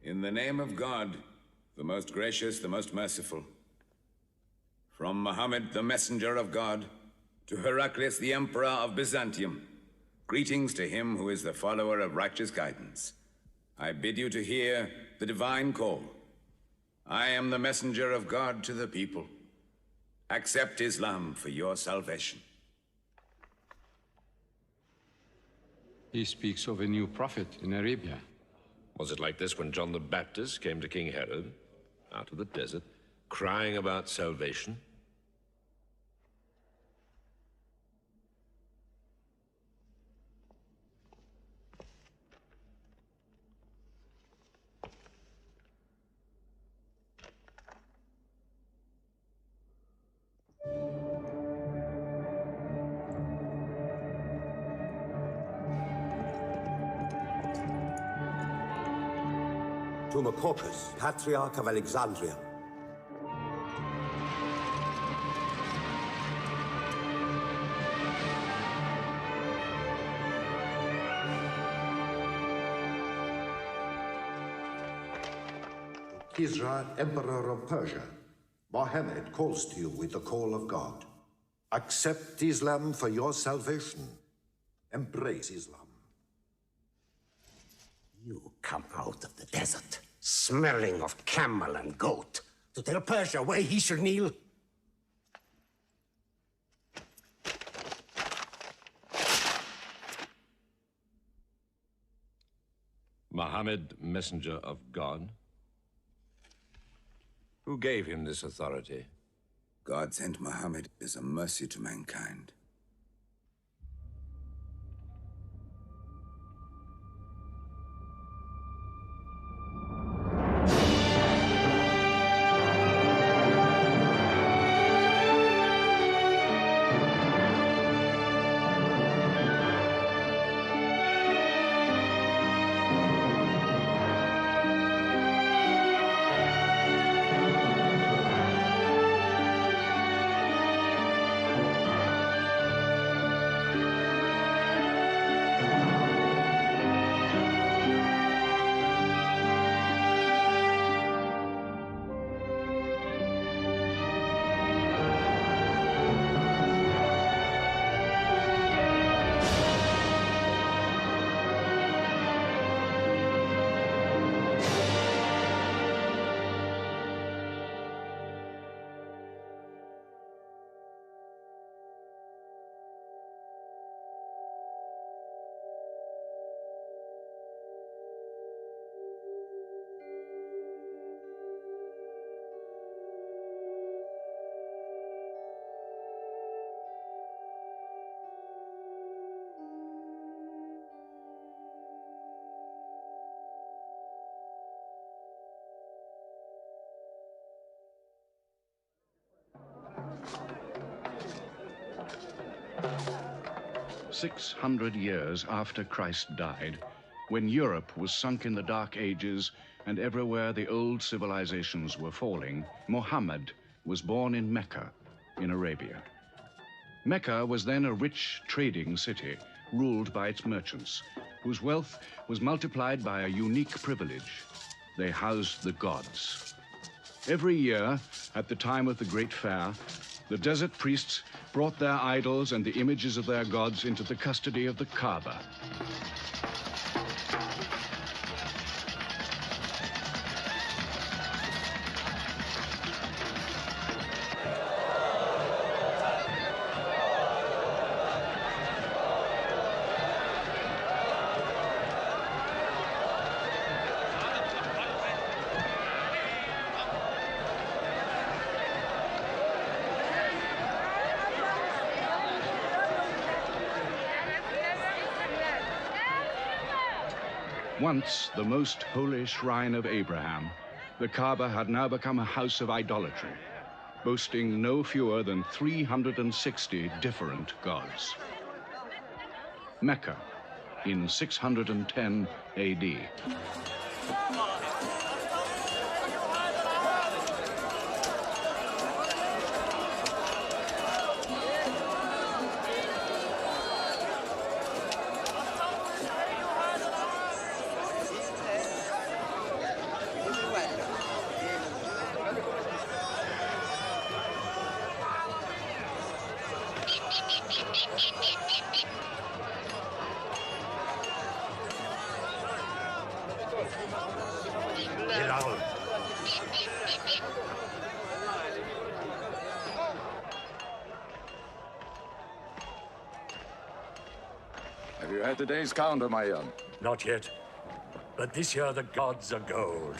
In the name of God, the most gracious, the most merciful. From Muhammad, the messenger of God, to Heraclius, the emperor of Byzantium, greetings to him who is the follower of righteous guidance. I bid you to hear the divine call. I am the messenger of God to the people. Accept Islam for your salvation. He speaks of a new prophet in Arabia. Was it like this when John the Baptist came to King Herod, out of the desert, crying about salvation? To Macocus, Patriarch of Alexandria. Kisra, Emperor of Persia, Mohammed calls to you with the call of God. Accept Islam for your salvation. Embrace Islam. You come out of the desert, smelling of camel and goat, to tell Persia where he should kneel? Muhammad, messenger of God? Who gave him this authority? God sent Muhammad as a mercy to mankind. "600 years after Christ died, when Europe was sunk in the Dark Ages and everywhere the old civilizations were falling, Muhammad was born in Mecca, in Arabia. Mecca was then a rich trading city ruled by its merchants, whose wealth was multiplied by a unique privilege. They housed the gods. Every year, at the time of the Great Fair, the desert priests brought their idols and the images of their gods into the custody of the Kaaba. Once the most holy shrine of Abraham, the Kaaba had now become a house of idolatry, boasting no fewer than 360 different gods. Mecca, in 610 AD. Have you had today's counter, my young? Not yet. But this year the gods are gold.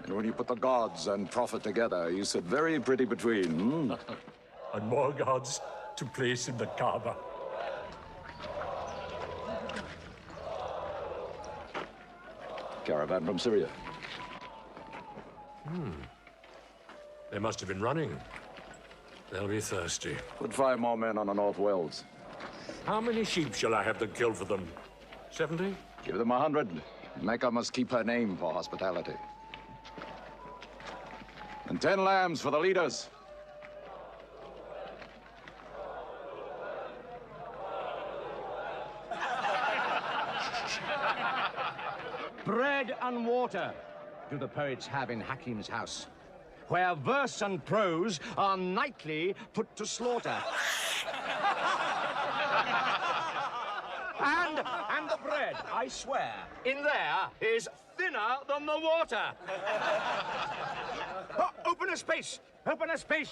And when you put the gods and profit together, you sit very pretty between, hmm? And more gods to place in the Kaaba. Caravan from Syria. They must have been running. They'll be thirsty. Put 5 more men on the North Wells. How many sheep shall I have to kill for them? 70? Give them 100. Mecca must keep her name for hospitality. And 10 lambs for the leaders. Bread and water do the poets have in Hakim's house, where verse and prose are nightly put to slaughter. And the bread, I swear, in there is thinner than the water. Oh, open a space,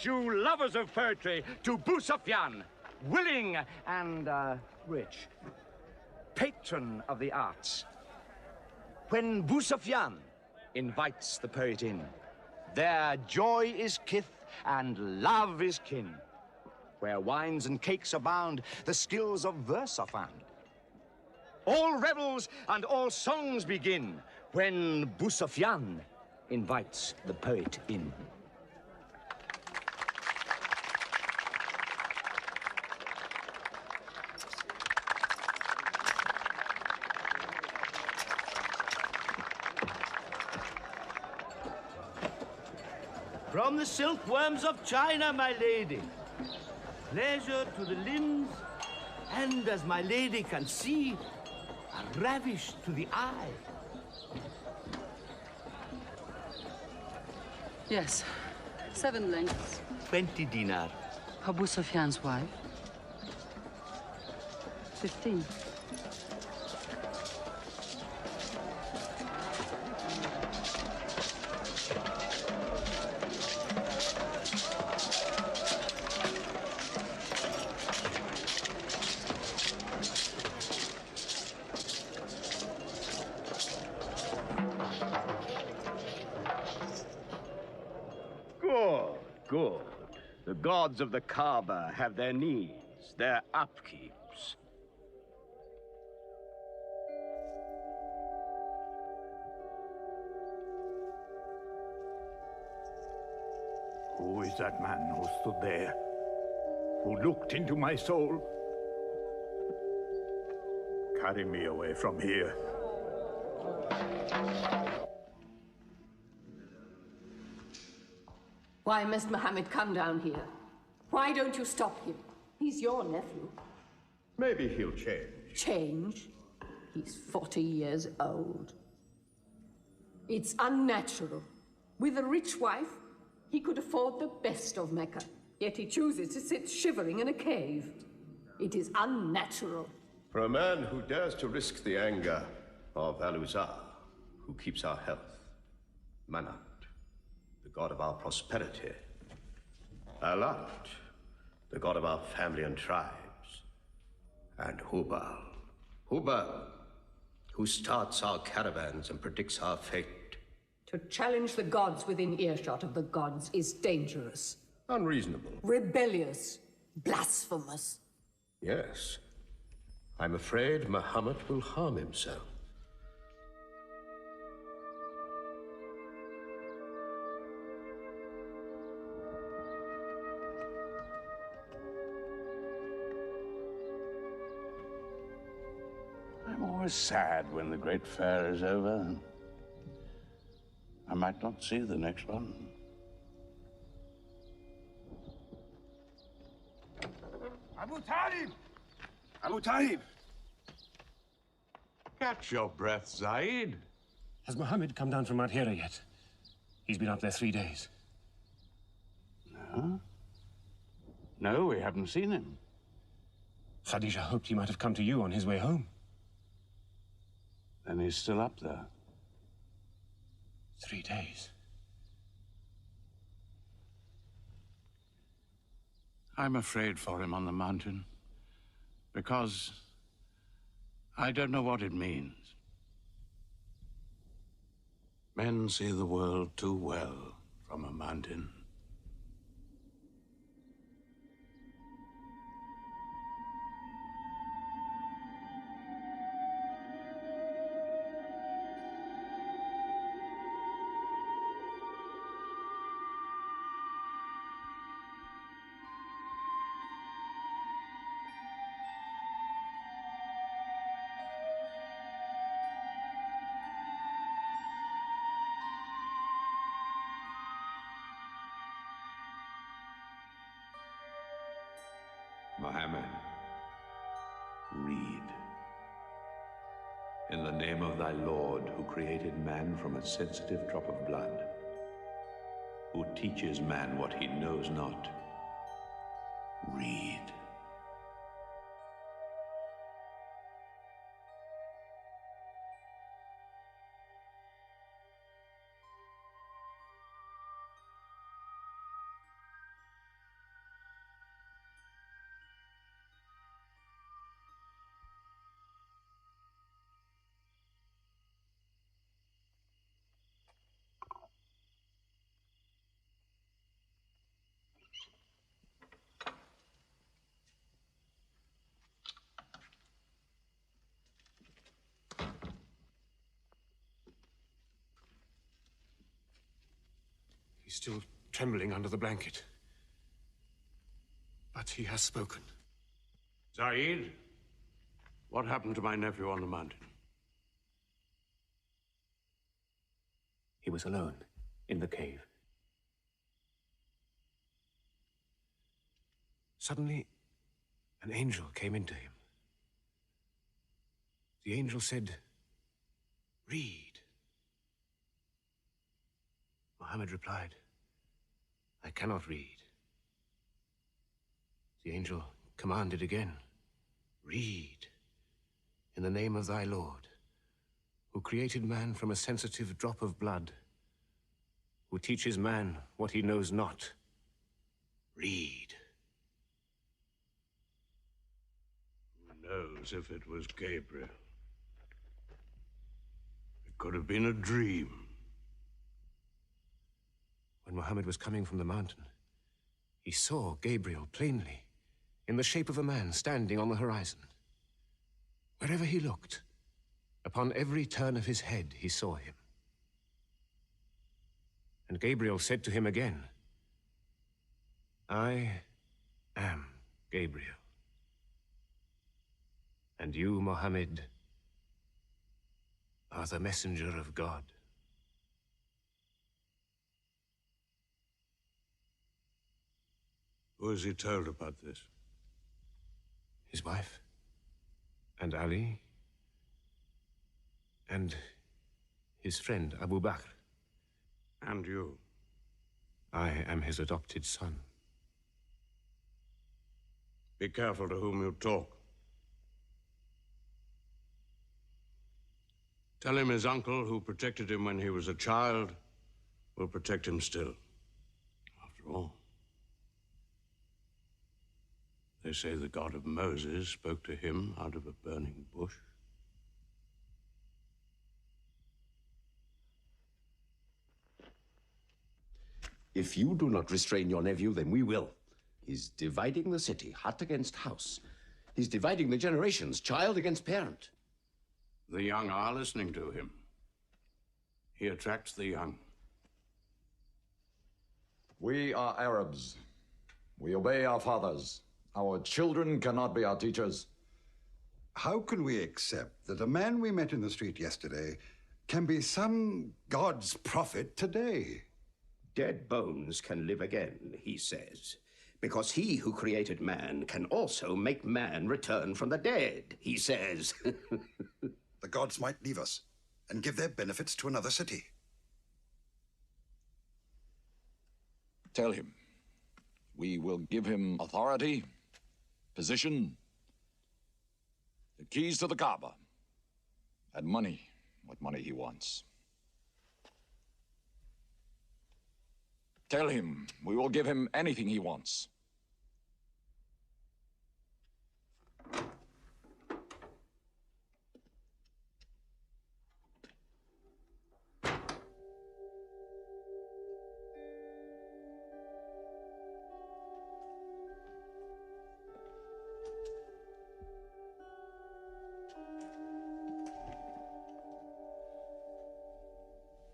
you lovers of poetry, to Busufyan, willing and rich, patron of the arts. When Busufyan invites the poet in, their joy is kith and love is kin. Where wines and cakes abound, the skills of verse are found. All revels and all songs begin when Busufyan invites the poet in. From the silkworms of China, my lady. Pleasure to the limbs, and as my lady can see, a ravish to the eye. Yes, 7 lengths. 20 dinar. Abu Sufyan's wife. 15. Good. The gods of the Kaaba have their needs, their upkeeps. Who is that man who stood there? Who looked into my soul? Carry me away from here. Why must Mohammed come down here? Why don't you stop him? He's your nephew. Maybe he'll change. Change? He's 40 years old. It's unnatural. With a rich wife, he could afford the best of Mecca. Yet he chooses to sit shivering in a cave. It is unnatural. For a man who dares to risk the anger of Al-Uzza, who keeps our health, Manat, the god of our prosperity, Alat, the god of our family and tribes, and Hubal, who starts our caravans and predicts our fate. To challenge the gods within earshot of the gods is dangerous. Unreasonable. Rebellious. Blasphemous. Yes. I'm afraid Muhammad will harm himself. always sad when the great fair is over. I might not see the next one. Abu Talib! Abu Talib! Catch your breath, Zaid. Has Mohammed come down from Mount Hira yet? He's been up there 3 days. No? No, we haven't seen him. Khadija hoped he might have come to you on his way home. Then he's still up there. 3 days. I'm afraid for him on the mountain, because I don't know what it means. Men see the world too well from a mountain. Mohammed, read. In the name of thy Lord, who created man from a sensitive drop of blood, who teaches man what he knows not, read. He's still trembling under the blanket. But he has spoken. Zaid, what happened to my nephew on the mountain? He was alone in the cave. Suddenly, an angel came into him. The angel said, "Read." Mohammed replied, "I cannot read." The angel commanded again, "Read, in the name of thy Lord, who created man from a sensitive drop of blood, who teaches man what he knows not. Read." Who knows if it was Gabriel? It could have been a dream. When Mohammed was coming from the mountain, he saw Gabriel plainly, in the shape of a man standing on the horizon. Wherever he looked, upon every turn of his head, he saw him. And Gabriel said to him again, "I am Gabriel. And you, Mohammed, are the messenger of God." Who has he told about this? His wife, and Ali, and his friend Abu Bakr. And you? I am his adopted son. Be careful to whom you talk. Tell him his uncle, who protected him when he was a child, will protect him still. After all, they say the God of Moses spoke to him out of a burning bush. If you do not restrain your nephew, then we will. He's dividing the city, hut against house. He's dividing the generations, child against parent. The young are listening to him. He attracts the young. We are Arabs. We obey our fathers. Our children cannot be our teachers. How can we accept that a man we met in the street yesterday can be some God's prophet today? Dead bones can live again, he says. Because he who created man can also make man return from the dead, he says. The gods might leave us and give their benefits to another city. Tell him we will give him authority, position, the keys to the Kaaba, and money, what money he wants. Tell him we will give him anything he wants.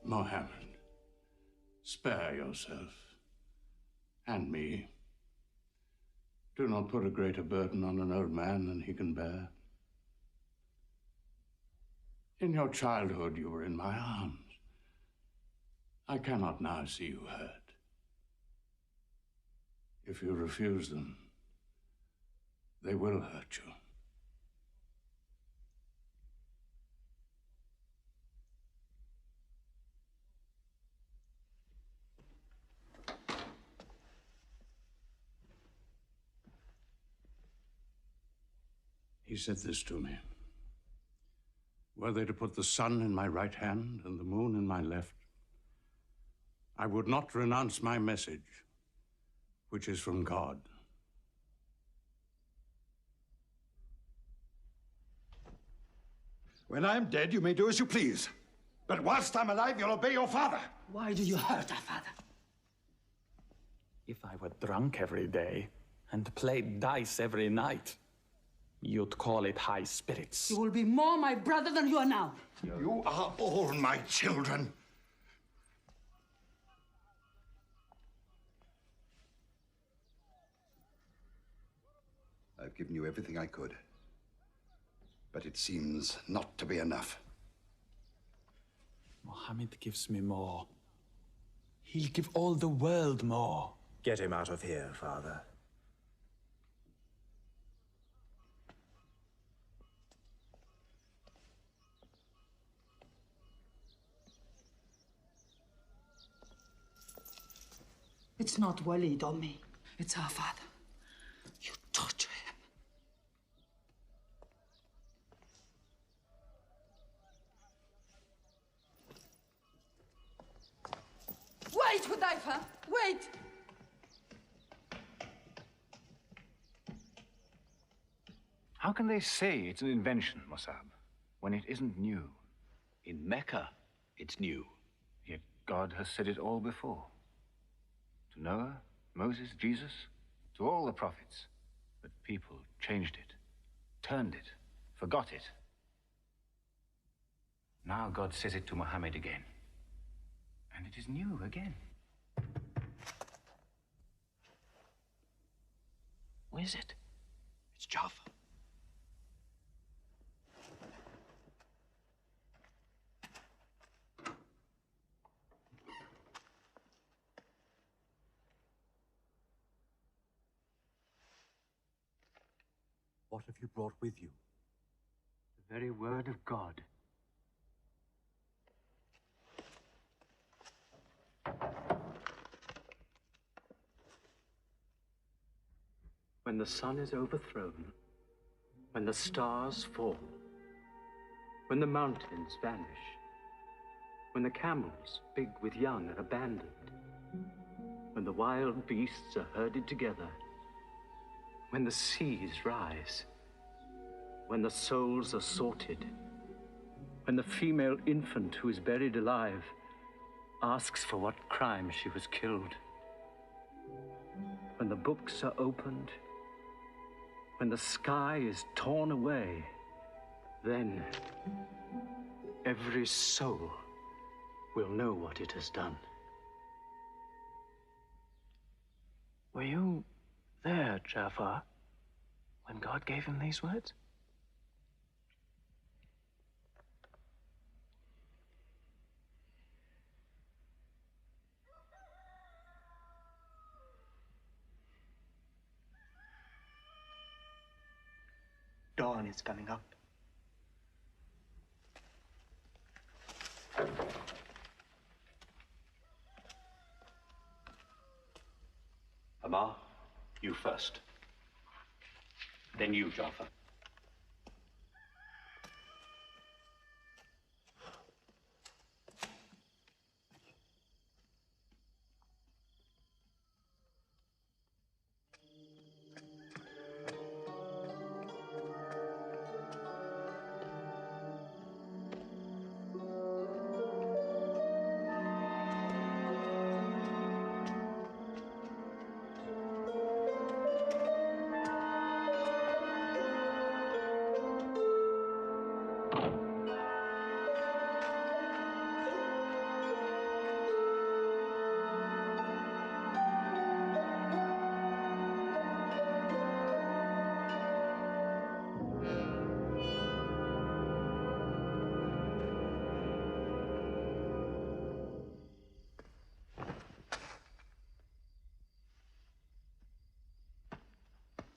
Mohammed, spare yourself. And me. Do not put a greater burden on an old man than he can bear. In your childhood, you were in my arms. I cannot now see you hurt. If you refuse them, they will hurt you. He said this to me. Were they to put the sun in my right hand and the moon in my left, I would not renounce my message, which is from God. When I'm dead, you may do as you please. But whilst I'm alive, you'll obey your father. Why do you hurt our father? If I were drunk every day and played dice every night, you'd call it high spirits. You will be more my brother than you are now. You are all my children. I've given you everything I could. But it seems not to be enough. Mohammed gives me more. He'll give all the world more. Get him out of here, Father. It's not Walid or me. It's our father. You torture him. Wait, Hudayfa! Wait! How can they say it's an invention, Mossab, when it isn't new? In Mecca, it's new. Yet God has said it all before. To Noah, Moses, Jesus, to all the prophets. But people changed it, turned it, forgot it. Now God says it to Muhammad again. And it is new again. Who is it? It's Jaffa. What have you brought with you? The very word of God. When the sun is overthrown, when the stars fall, when the mountains vanish, when the camels, big with young, are abandoned, when the wild beasts are herded together, when the seas rise, when the souls are sorted, when the female infant who is buried alive asks for what crime she was killed, when the books are opened, when the sky is torn away, then every soul will know what it has done. Were you there, Jafar, when God gave him these words? dawn is coming up. Amar, you first. Then you, Jaffa.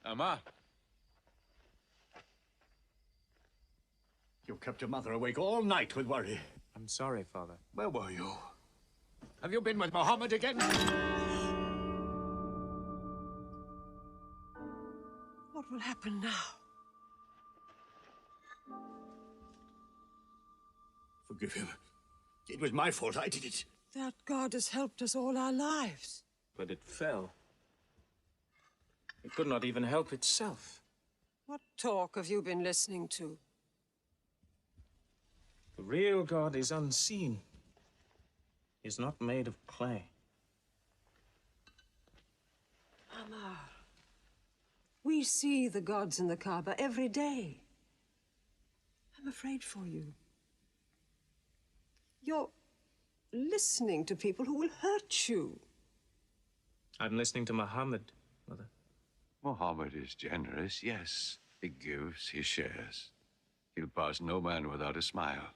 Amar. You kept your mother awake all night with worry. I'm sorry, Father. Where were you? Have you been with Mohammed again? What will happen now? Forgive him. It was my fault. I did it. That God has helped us all our lives. But it fell. It could not even help itself. What talk have you been listening to? The real God is unseen. He is not made of clay. Amar, we see the gods in the Kaaba every day. I'm afraid for you. You're listening to people who will hurt you. I'm listening to Muhammad, Mother. Mohammed is generous, yes. He gives, he shares. He'll pass no man without a smile.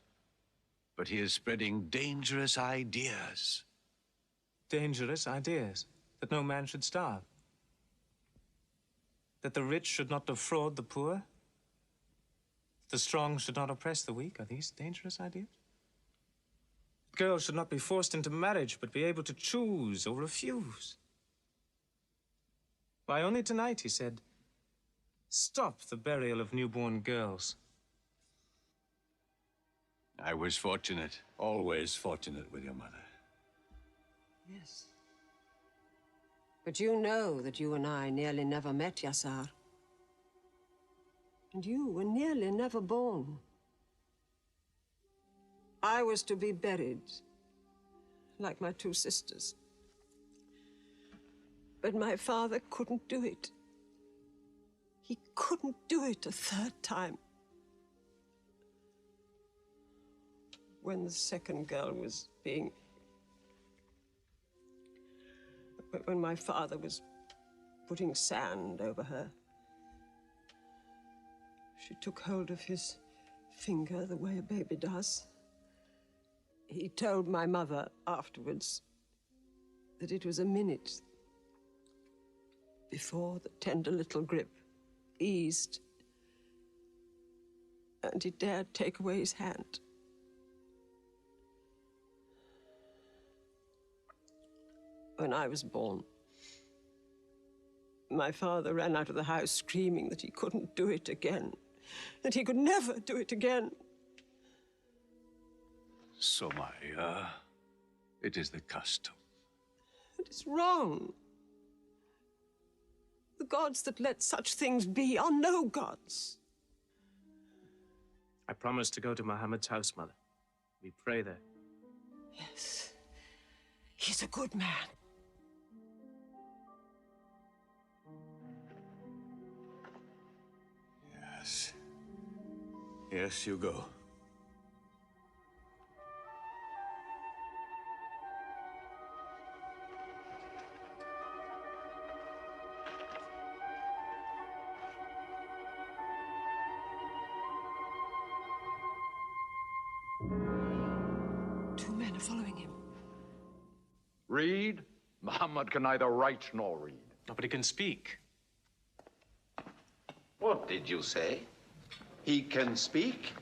But he is spreading dangerous ideas. Dangerous ideas? That no man should starve? That the rich should not defraud the poor? The strong should not oppress the weak? Are these dangerous ideas? Girls should not be forced into marriage, but be able to choose or refuse. Why, only tonight he said, stop the burial of newborn girls. I was fortunate. Always fortunate with your mother. Yes. But you know that you and I nearly never met, Yassar. And you were nearly never born. I was to be buried, like my two sisters. But my father couldn't do it. He couldn't do it a third time. When the second girl was being... When my father was putting sand over her, she took hold of his finger the way a baby does. He told my mother afterwards that it was a minute before the tender little grip eased and he dared take away his hand. When I was born, my father ran out of the house screaming that he couldn't do it again, that he could never do it again. Somaya, it is the custom. It is wrong. The gods that let such things be are no gods. I promised to go to Muhammad's house, Mother. We pray there. Yes. He's a good man. Yes. Yes, you go. Two men are following him. Read? Muhammad can neither write nor read. Nobody can speak. What did you say? He can speak?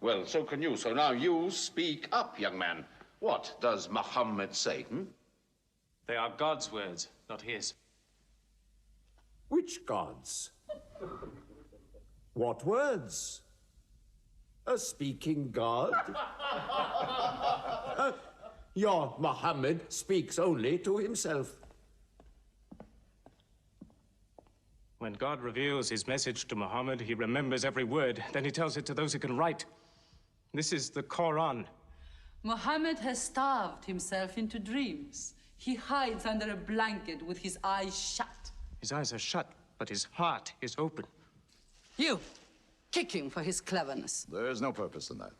Well, so can you. So now you speak up, young man. What does Muhammad say, They are God's words, not his. Which gods? What words? A speaking God? Your Muhammad speaks only to himself. When God reveals his message to Muhammad, he remembers every word. Then he tells it to those who can write. This is the Quran. Muhammad has starved himself into dreams. He hides under a blanket with his eyes shut. His eyes are shut, but his heart is open. You, kick him for his cleverness. There's no purpose in that.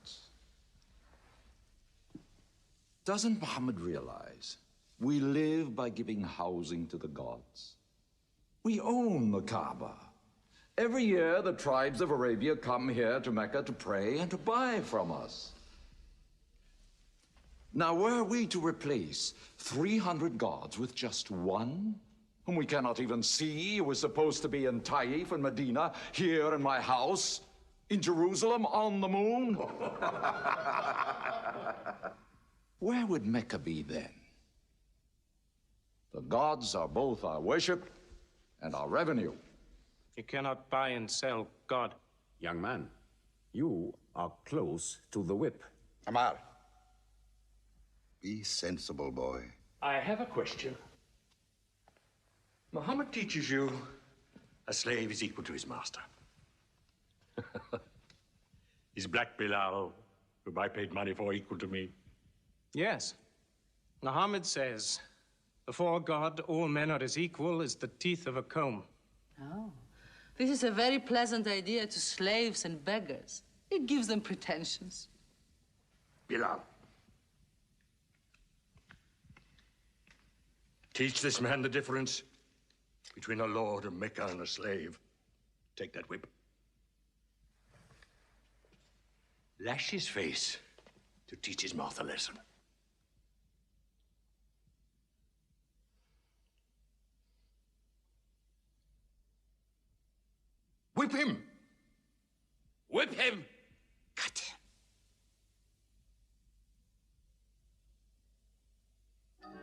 Doesn't Muhammad realize we live by giving housing to the gods? We own the Kaaba. Every year, the tribes of Arabia come here to Mecca to pray and to buy from us. Now, were we to replace 300 gods with just one, whom we cannot even see, who is supposed to be in Taif and Medina, here in my house, in Jerusalem, on the moon? Where would Mecca be then? The gods are both our worship and our revenue. You cannot buy and sell God. Young man, you are close to the whip. Amar. Be sensible, boy. I have a question. Muhammad teaches you a slave is equal to his master. Is Black Bilal, whom I paid money for, equal to me? Yes. Muhammad says, before God, all men are as equal as the teeth of a comb. Oh, this is a very pleasant idea to slaves and beggars. It gives them pretensions. Bilal. Teach this man the difference between a lord of Mecca and a slave. Take that whip. Lash his face to teach his mouth a lesson. Whip him! Whip him! Cut him!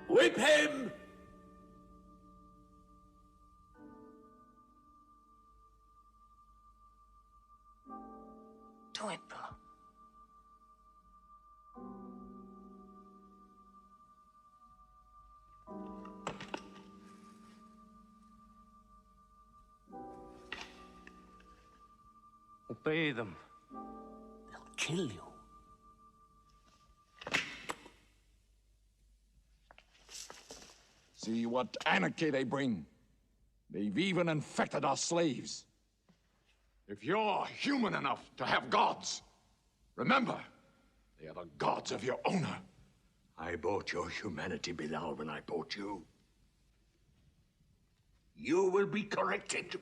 Whip him! Do it, bro. Obey them. They'll kill you. See what anarchy they bring. They've even infected our slaves. If you're human enough to have gods, remember, they are the gods of your owner. I bought your humanity, Bilal, when I bought you. You will be corrected.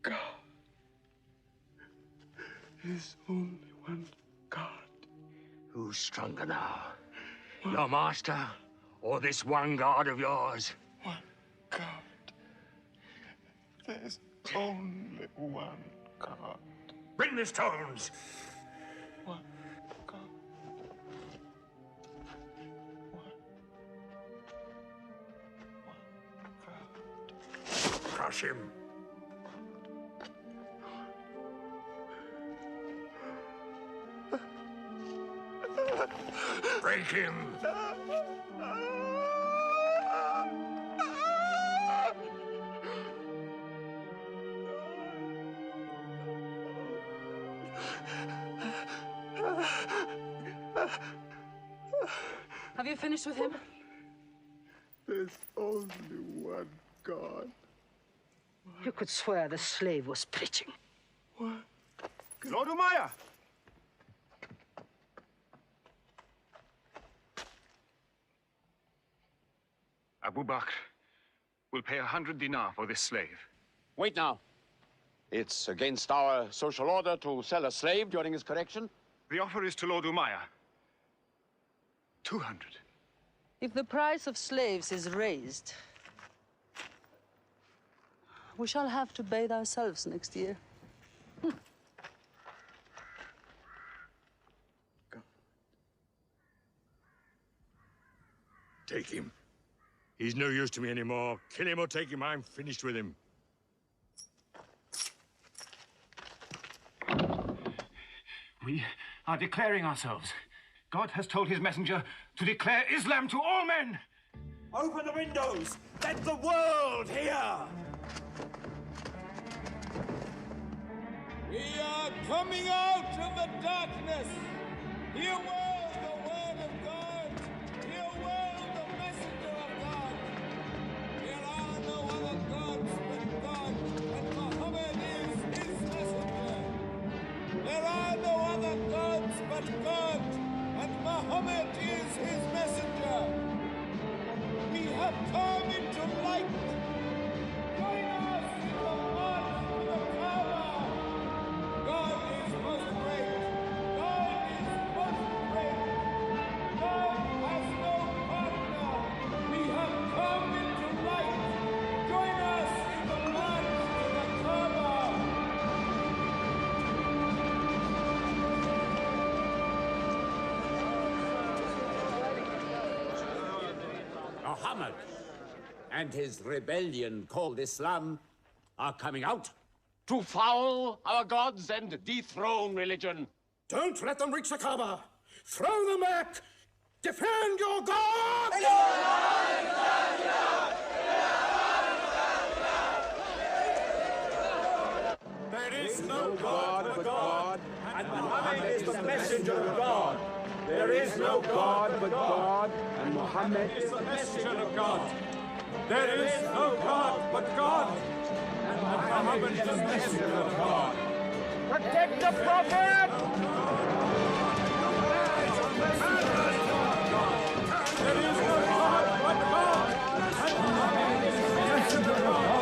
God. There's only one God. Who's stronger now? Your master or this one God of yours? One God. There's only one God. Bring the stones. One God. Crush him. Break him. Have you finished with him? There's only one God. You could swear the slave was preaching. What? Lord Umayyah! Abu Bakr will pay 100 dinar for this slave. Wait now. It's against our social order to sell a slave during his correction. The offer is to Lord Umayya. 200. If the price of slaves is raised, we shall have to bathe ourselves next year. Take him. He's no use to me anymore. Kill him or take him. I'm finished with him. We are declaring ourselves. God has told his messenger to declare Islam to all men. Open the windows! Let the world hear! We are coming out of the darkness. Hear well the word of God. Hear well the messenger of God. There are no other gods but God, and Muhammad is his messenger. There are no other gods but God, and Muhammad is his messenger. We have come into light. Join us in the march to the Kaaba. God is most great. God is most great. God has no partner. We have come into light. Join us in the march to the Kaaba. Muhammad and his rebellion called Islam are coming out. To foul our gods and dethrone religion. Don't let them reach the Kaaba! Throw them back! Defend your God! There is no God but God, and Muhammad is the messenger of God. There is no God but God, and Muhammad is the messenger of God. There is no God but God, and Muhammad is the messenger of God. Protect the Prophet! There is no God but God, and Muhammad is the messenger of God.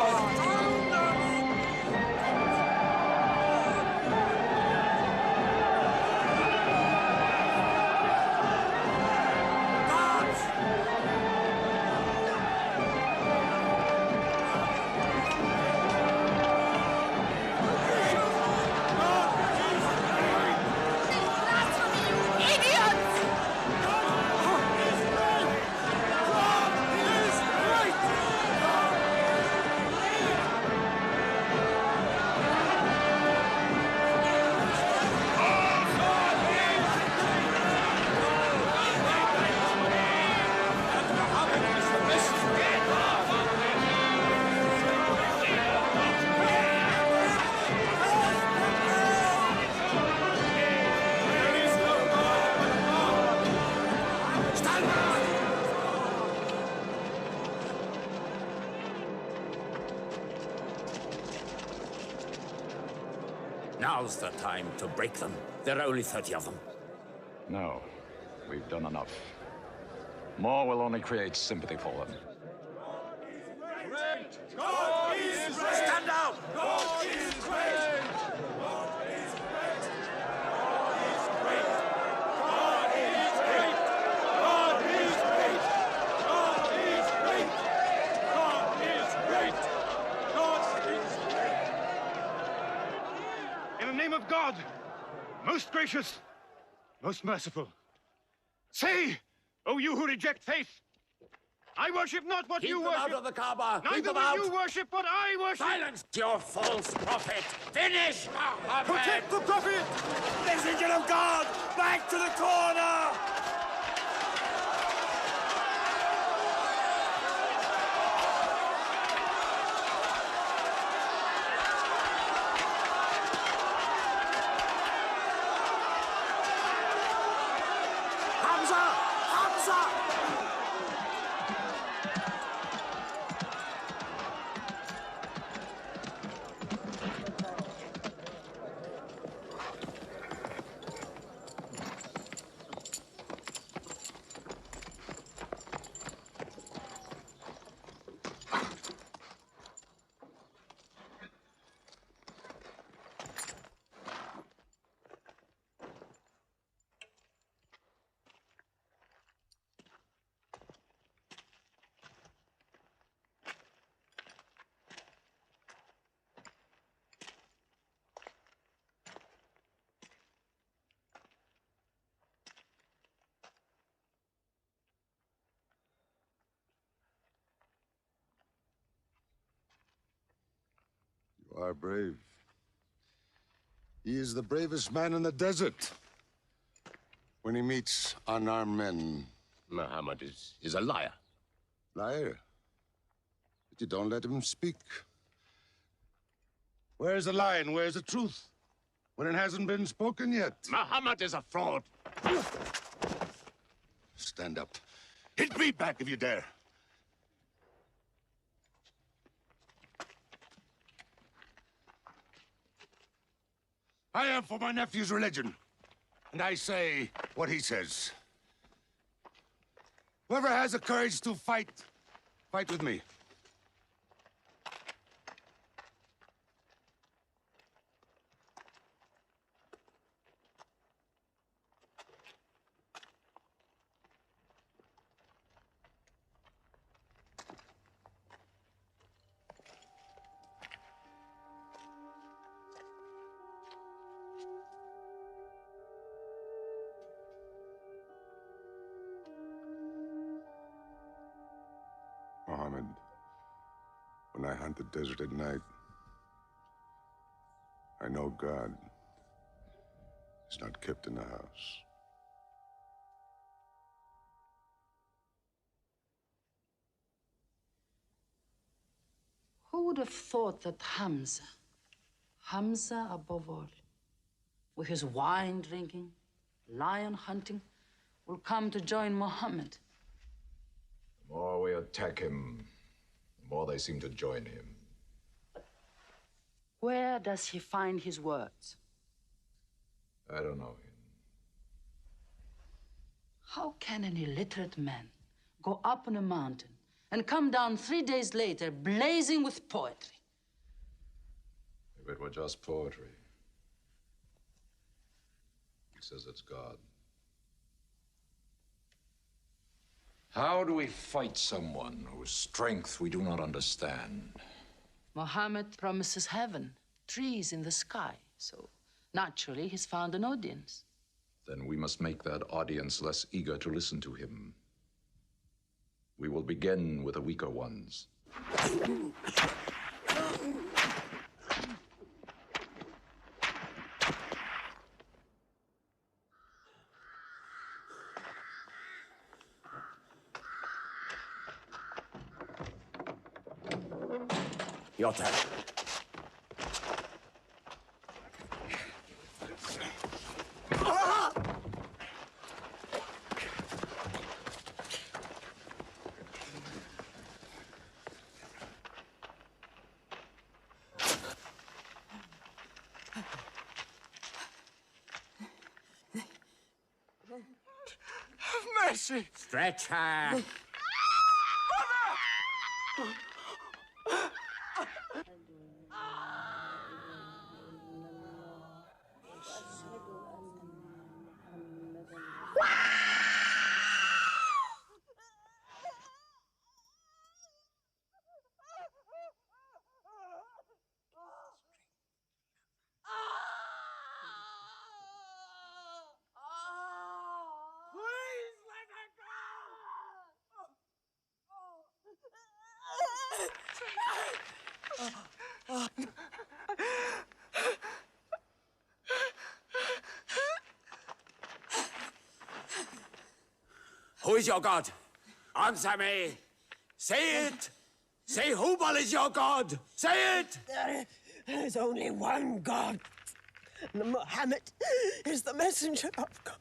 Now's the time to break them. There are only 30 of them. No, we've done enough. More will only create sympathy for them. God is great! Stand down! God is great! God is great! God is great! God is great! God is great! God is great! God is great! God is great! In the name of God, most gracious, most merciful, say, O you who reject faith, I worship not what you worship. Keep them out of the Kaaba! Keep Neither them out! will you worship what I worship. Silence your false prophet! Finish Muhammad! Protect the Prophet! Messenger of God! Back to the corner! Hamza! Hamza! are brave. He is the bravest man in the desert. When he meets unarmed men... Muhammad is a liar. Liar? But you don't let him speak. Where's the lie and where's the truth? When it hasn't been spoken yet. Muhammad is a fraud. Stand up. Hit me back if you dare. I am for my nephew's religion, and I say what he says. Whoever has the courage to fight, fight with me. Mohammed, when I hunt the desert at night, I know God is not kept in the house. Who would have thought that Hamza above all, with his wine drinking, lion hunting, will come to join Muhammad? The more we attack him, the more they seem to join him. Where does he find his words? I don't know him. How can an illiterate man go up on a mountain and come down 3 days later blazing with poetry? If it were just poetry. He says it's God. How do we fight someone whose strength we do not understand? Muhammad promises heaven, trees in the sky, so naturally he's found an audience. Then we must make that audience less eager to listen to him. We will begin with the weaker ones. Your turn. Have mercy! Stretch her. Please let her Who is your God? Answer me. Say it. Say Hubal is your God. Say it. There is only one God. And Muhammad is the messenger of God.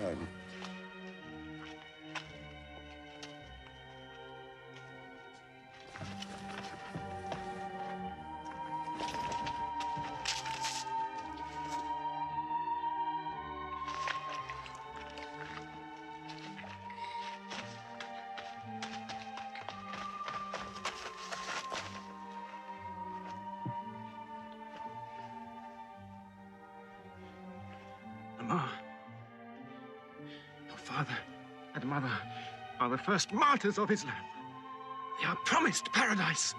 time. Mama, your father and mother are the first martyrs of Islam. They are promised paradise.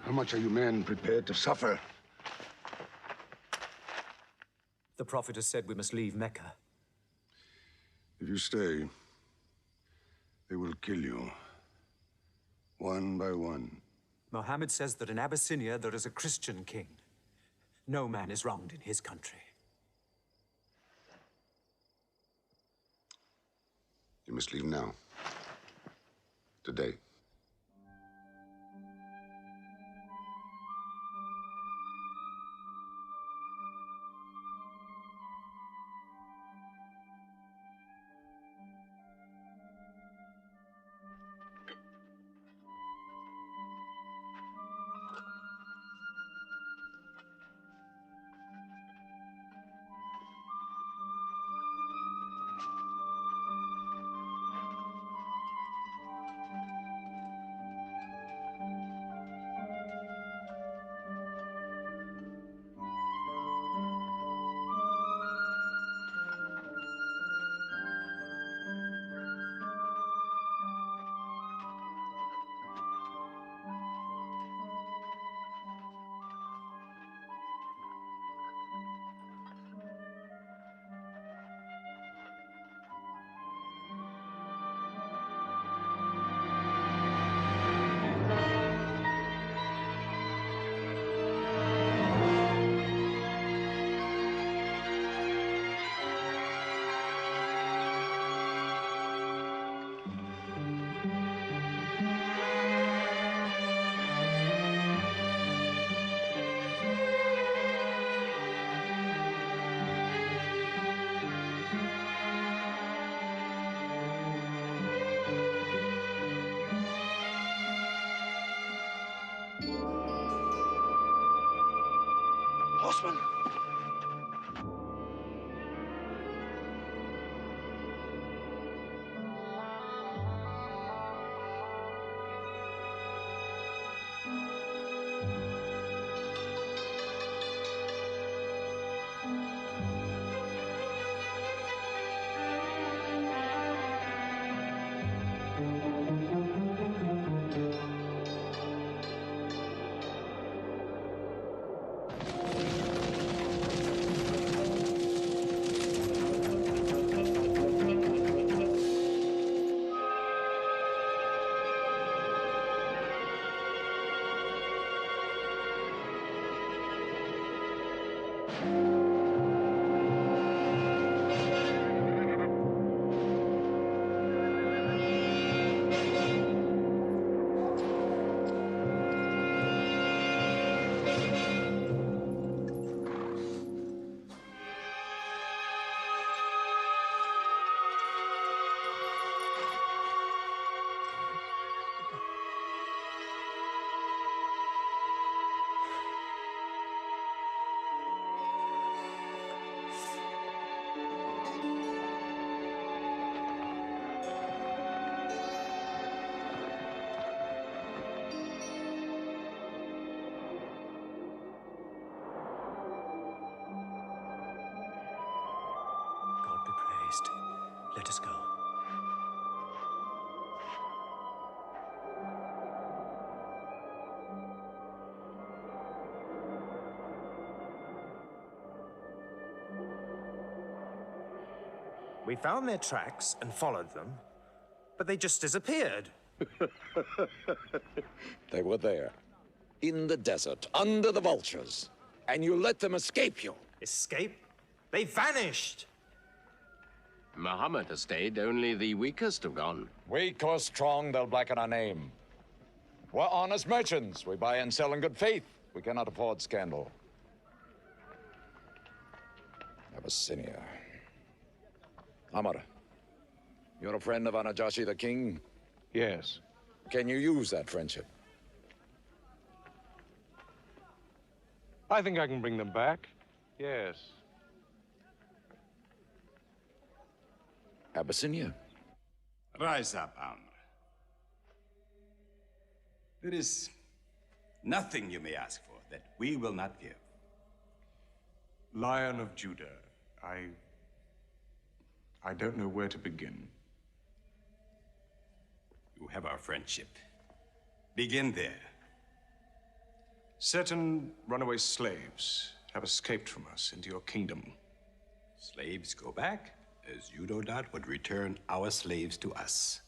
How much are you men prepared to suffer? The Prophet has said we must leave Mecca. If you stay, they will kill you. One by one. Mohammed says that in Abyssinia there is a Christian king. No man is wronged in his country. You must leave now. Today. Horseman! God be praised. Let us go. We found their tracks and followed them, but they just disappeared. They were there, in the desert, under the vultures. and you let them escape you. Escape? They vanished. Muhammad has stayed. Only the weakest have gone. Weak or strong, they'll blacken our name. We're honest merchants. We buy and sell in good faith. We cannot afford scandal. Abyssinia. Amar, you're a friend of Anajashi the king? Yes. Can you use that friendship? I think I can bring them back. Yes. Abyssinia. Rise up, Amr. There is nothing you may ask for that we will not give. Lion of Judah, I don't know where to begin. You have our friendship. Begin there. Certain runaway slaves have escaped from us into your kingdom. Slaves go back, as you no doubt would return our slaves to us.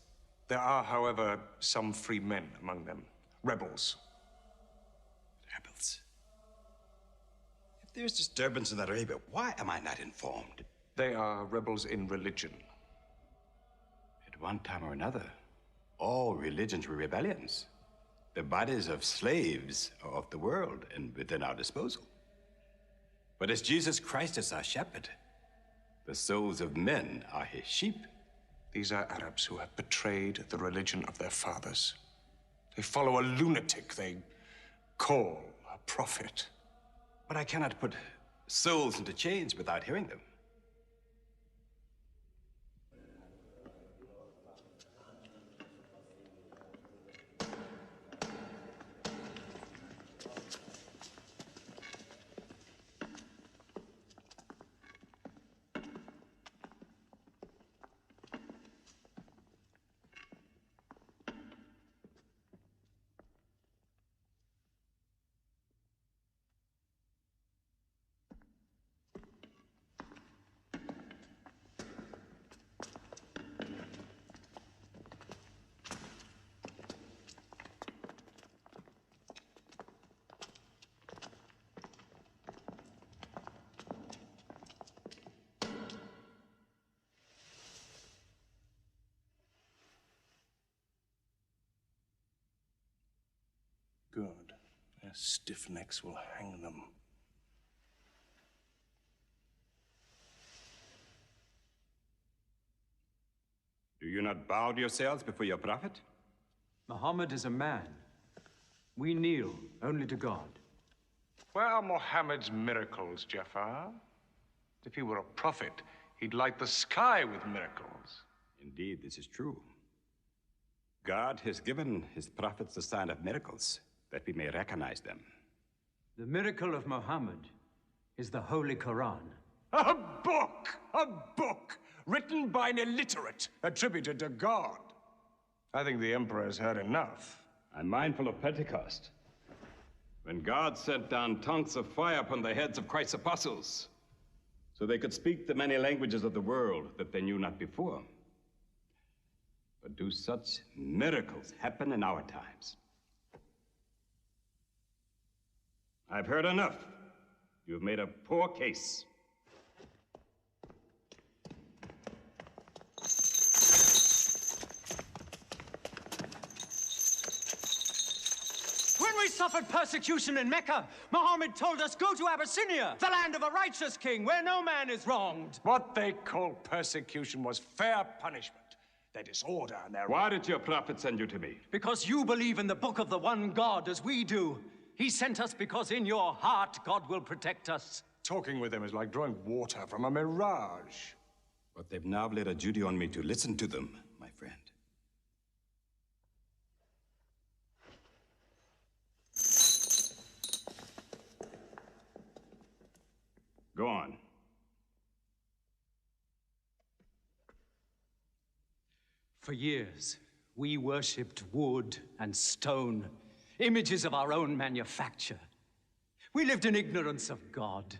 There are, however, some free men among them. Rebels. Rebels? If there's disturbance in Arabia, why am I not informed? They are rebels in religion. At one time or another, all religions were rebellions. The bodies of slaves are of the world and within our disposal. But as Jesus Christ is our shepherd, the souls of men are his sheep. These are Arabs who have betrayed the religion of their fathers. They follow a lunatic they call a prophet. But I cannot put souls into chains without hearing them. Good. Their stiff necks will hang them. Do you not bow yourselves before your prophet? Muhammad is a man. We kneel only to God. Where are Muhammad's miracles, Jafar? If he were a prophet, he'd light the sky with miracles. Indeed, this is true. God has given his prophets the sign of miracles, that we may recognize them. The miracle of Muhammad is the Holy Quran. A book! A book! Written by an illiterate, attributed to God. I think the Emperor has heard enough. I'm mindful of Pentecost, when God sent down tongues of fire upon the heads of Christ's apostles, so they could speak the many languages of the world that they knew not before. But do such miracles happen in our times? I've heard enough. You've made a poor case. When we suffered persecution in Mecca, Muhammad told us, go to Abyssinia, the land of a righteous king, where no man is wronged. What they call persecution was fair punishment. Their disorder and their... Why did your prophet send you to me? Because you believe in the book of the one God as we do. He sent us because in your heart God will protect us. Talking with them is like drawing water from a mirage. But they've now laid a duty on me to listen to them, my friend. Go on. For years, we worshipped wood and stone, images of our own manufacture. We lived in ignorance of God.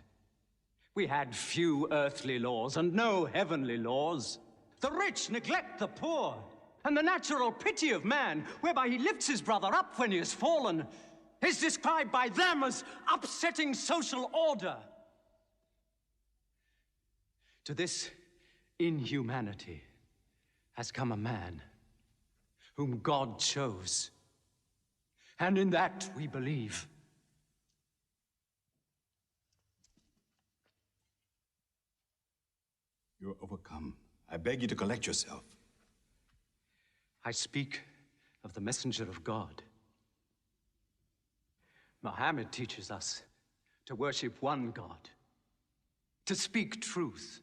We had few earthly laws and no heavenly laws. The rich neglect the poor, and the natural pity of man, whereby he lifts his brother up when he has fallen, is described by them as upsetting social order. To this inhumanity has come a man whom God chose. And in that we believe. You're overcome. I beg you to collect yourself. I speak of the messenger of God. Muhammad teaches us to worship one God, to speak truth,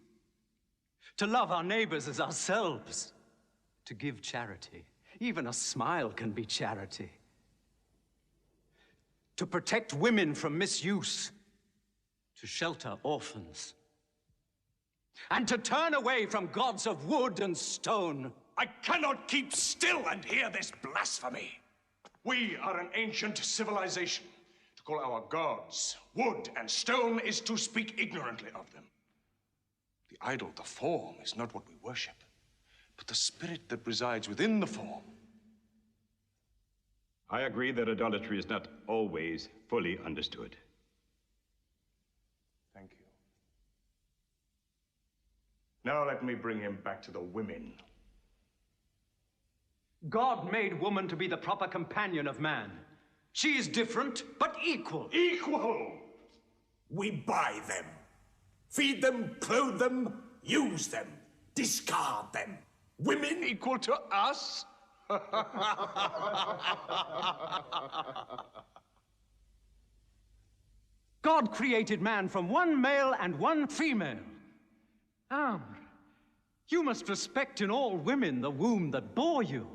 to love our neighbors as ourselves, to give charity. Even a smile can be charity. To protect women from misuse, to shelter orphans, and to turn away from gods of wood and stone. I cannot keep still and hear this blasphemy. We are an ancient civilization. To call our gods wood and stone is to speak ignorantly of them. The idol, the form, is not what we worship, but the spirit that resides within the form. I agree that idolatry is not always fully understood. Thank you. Now let me bring him back to the women. God made woman to be the proper companion of man. She is different, but equal. Equal! We buy them. Feed them, clothe them, use them, discard them. Women equal to us? God created man from one male and one female. Amr, you must respect in all women the womb that bore you.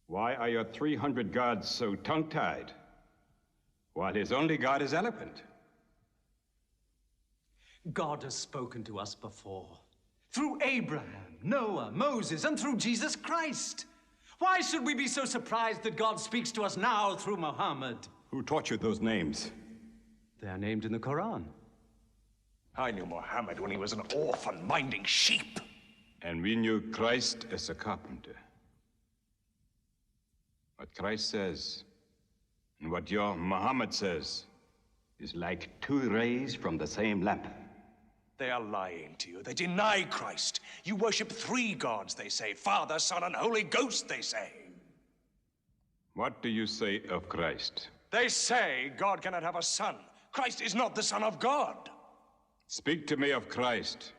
Why are your 300 gods so tongue-tied, while his only God is eloquent? God has spoken to us before, through Abraham, Noah, Moses, and through Jesus Christ. Why should we be so surprised that God speaks to us now through Muhammad? Who taught you those names? They are named in the Quran. I knew Muhammad when he was an orphan minding sheep. And we knew Christ as a carpenter. What Christ says and what your Muhammad says is like two rays from the same lamp. They are lying to you. They deny Christ. You worship three gods, they say. Father, Son, and Holy Ghost, they say. What do you say of Christ? They say God cannot have a son. Christ is not the Son of God. Speak to me of Christ.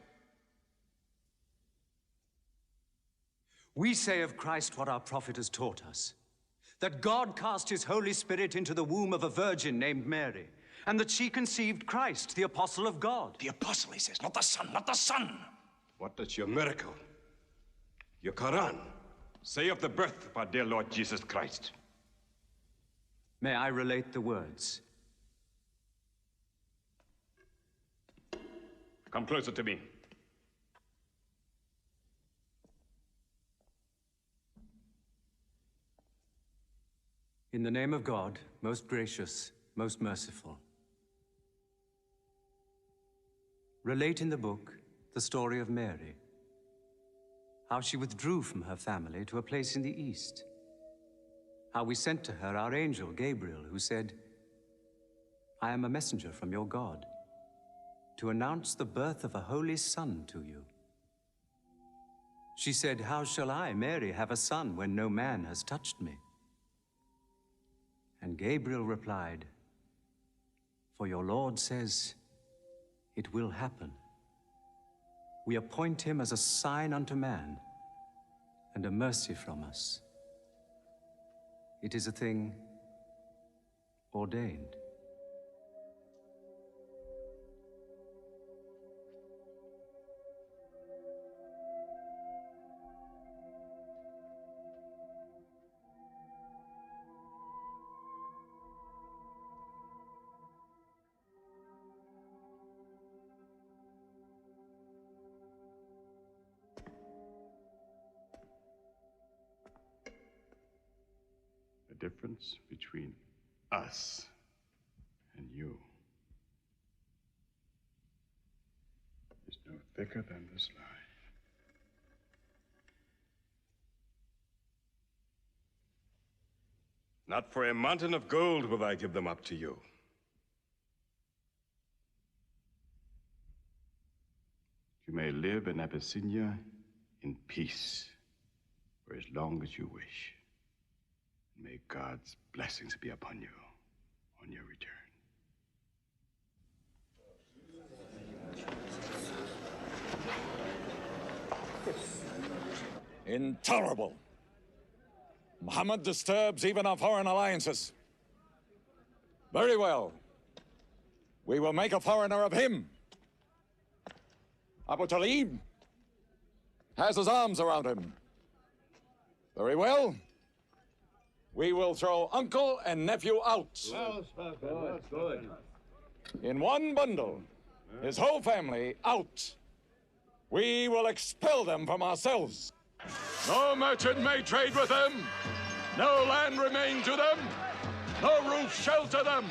We say of Christ what our prophet has taught us, that God cast his Holy Spirit into the womb of a virgin named Mary, and that she conceived Christ, the apostle of God. The apostle, he says, not the son, not the son. What does your miracle, your Quran, say of the birth of our dear Lord Jesus Christ? May I relate the words? Come closer to me. In the name of God, most gracious, most merciful. Relate in the book the story of Mary, how she withdrew from her family to a place in the East, how we sent to her our angel Gabriel, who said, I am a messenger from your God, to announce the birth of a holy son to you. She said, how shall I, Mary, have a son when no man has touched me? And Gabriel replied, for your Lord says, it will happen. We appoint him as a sign unto man and a mercy from us. It is a thing ordained. The difference between us and you is no thicker than this lie. Not for a mountain of gold will I give them up to you. You may live in Abyssinia in peace for as long as you wish. May God's blessings be upon you on your return. Intolerable. Muhammad disturbs even our foreign alliances. Very well. We will make a foreigner of him. Abu Talib has his arms around him. Very well. We will throw uncle and nephew out. Good. In one bundle, his whole family out. We will expel them from ourselves. No merchant may trade with them. No land remain to them. No roof shelter them.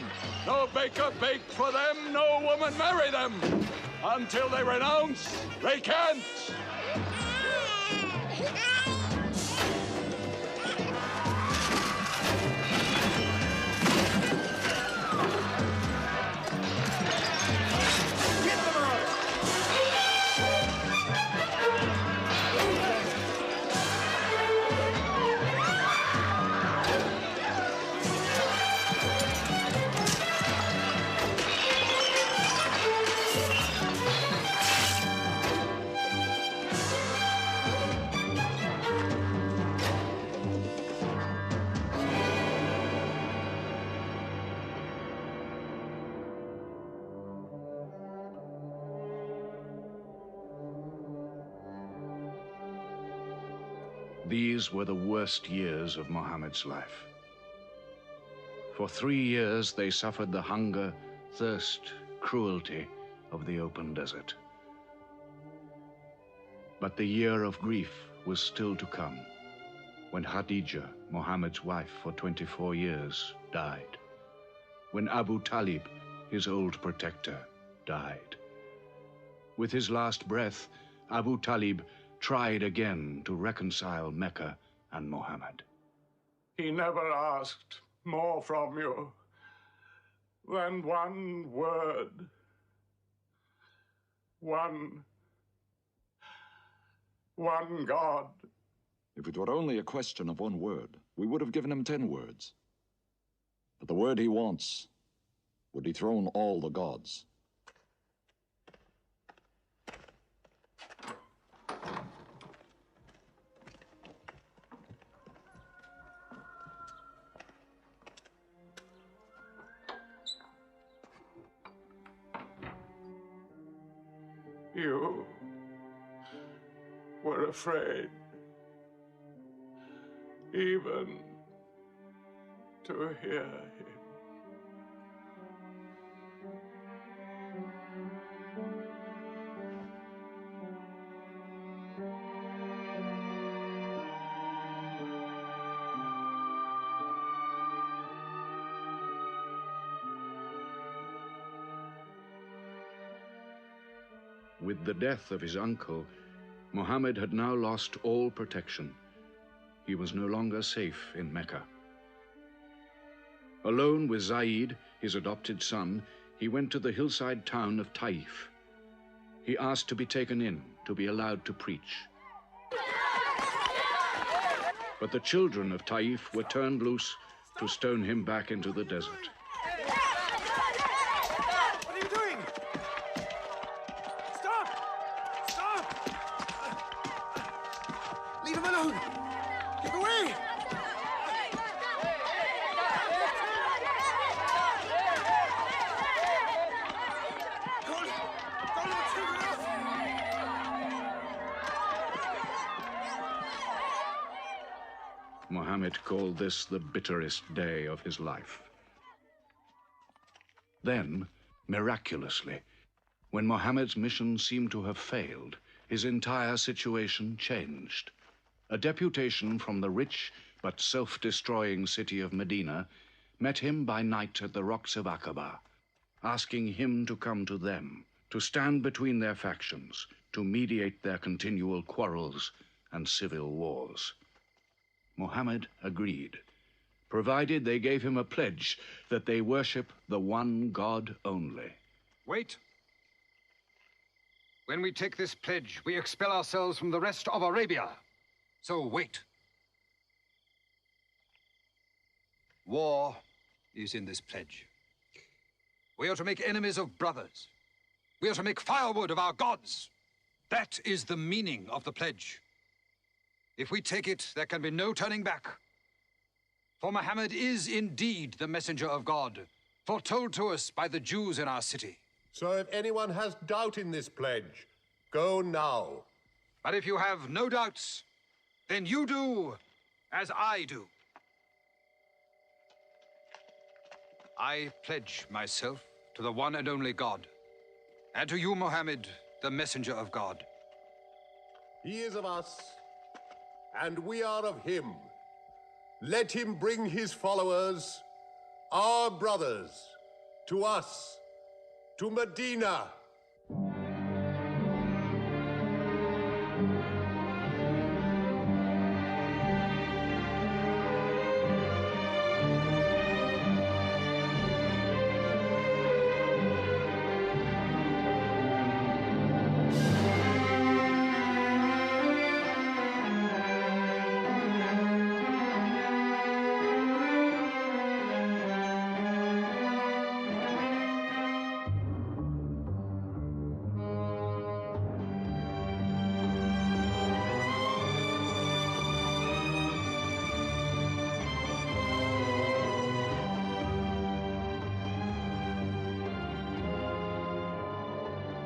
No baker bake for them. No woman marry them. Until they renounce, they can't. These were the worst years of Muhammad's life. For 3 years, they suffered the hunger, thirst, cruelty of the open desert. But the year of grief was still to come, when Khadija, Muhammad's wife for 24 years, died. When Abu Talib, his old protector, died. With his last breath, Abu Talib tried again to reconcile Mecca and Muhammad. He never asked more from you than one word. One God. If it were only a question of one word, we would have given him 10 words. But the word he wants would dethrone all the gods. You were afraid even to hear him. With the death of his uncle, Muhammad had now lost all protection. He was no longer safe in Mecca. Alone with Zaid, his adopted son, he went to the hillside town of Taif. He asked to be taken in, to be allowed to preach. But the children of Taif were turned loose to stone him back into the desert. What are you doing? Stop! Stop! Leave him alone! Get away! Muhammad called this the bitterest day of his life. Then, miraculously, when Muhammad's mission seemed to have failed, his entire situation changed. A deputation from the rich but self-destroying city of Medina met him by night at the rocks of Aqaba, asking him to come to them, to stand between their factions, to mediate their continual quarrels and civil wars. Muhammad agreed, provided they gave him a pledge that they worship the one God only. Wait. When we take this pledge, we expel ourselves from the rest of Arabia. So wait. War is in this pledge. We are to make enemies of brothers. We are to make firewood of our gods. That is the meaning of the pledge. If we take it, there can be no turning back. For Muhammad is indeed the messenger of God, foretold to us by the Jews in our city. So if anyone has doubt in this pledge, go now. But if you have no doubts, then you do as I do. I pledge myself to the one and only God, and to you, Muhammad, the messenger of God. He is of us, and we are of him. Let him bring his followers, our brothers, to us, to Medina.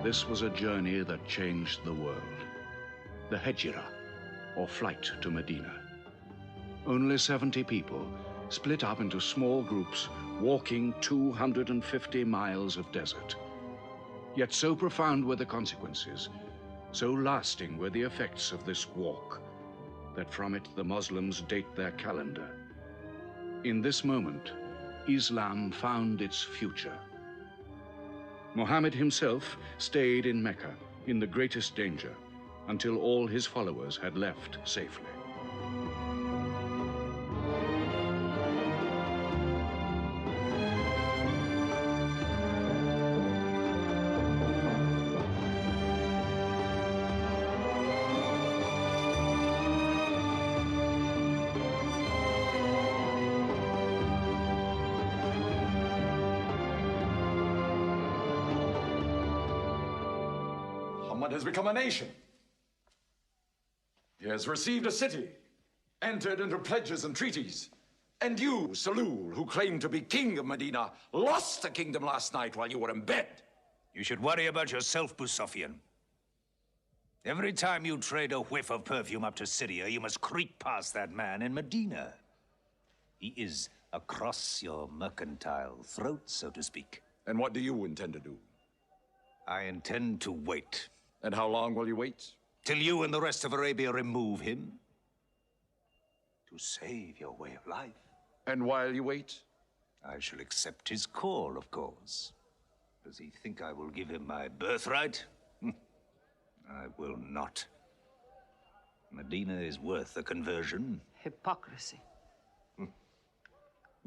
This was a journey that changed the world. The Hejira, or flight to Medina. Only 70 people, split up into small groups, walking 250 miles of desert. Yet so profound were the consequences, so lasting were the effects of this walk, that from it the Muslims date their calendar. In this moment, Islam found its future. Muhammad himself stayed in Mecca in the greatest danger until all his followers had left safely. Muhammad has become a nation. He has received a city, entered into pledges and treaties. And you, Salul, who claimed to be king of Medina, lost the kingdom last night while you were in bed. You should worry about yourself, Busafian. Every time you trade a whiff of perfume up to Syria, you must creep past that man in Medina. He is across your mercantile throat, so to speak. And what do you intend to do? I intend to wait. And how long will you wait? Till you and the rest of Arabia remove him. To save your way of life. And while you wait? I shall accept his call, of course. Does he think I will give him my birthright? I will not. Medina is worth a conversion. Hypocrisy.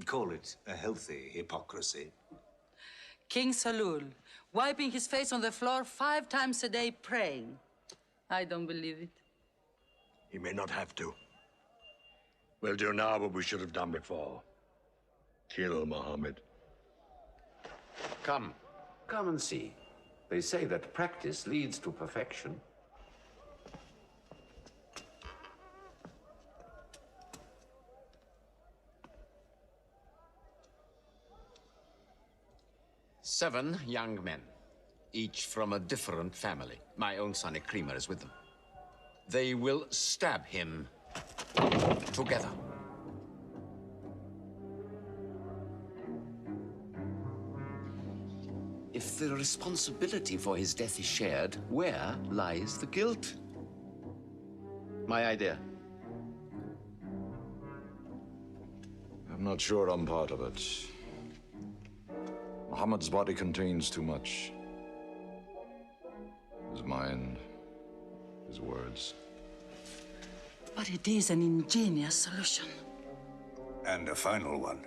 Call it a healthy hypocrisy. King Salul, wiping his face on the floor 5 times a day, praying. I don't believe it. He may not have to. We'll do now what we should have done before. Kill Muhammad. Come and see. They say that practice leads to perfection. Seven young men, each from a different family. My own son, Ikrimah, is with them. They will stab him together. If the responsibility for his death is shared, where lies the guilt? My idea. I'm not sure I'm part of it. Muhammad's body contains too much. His mind, his words. But it is an ingenious solution. And a final one.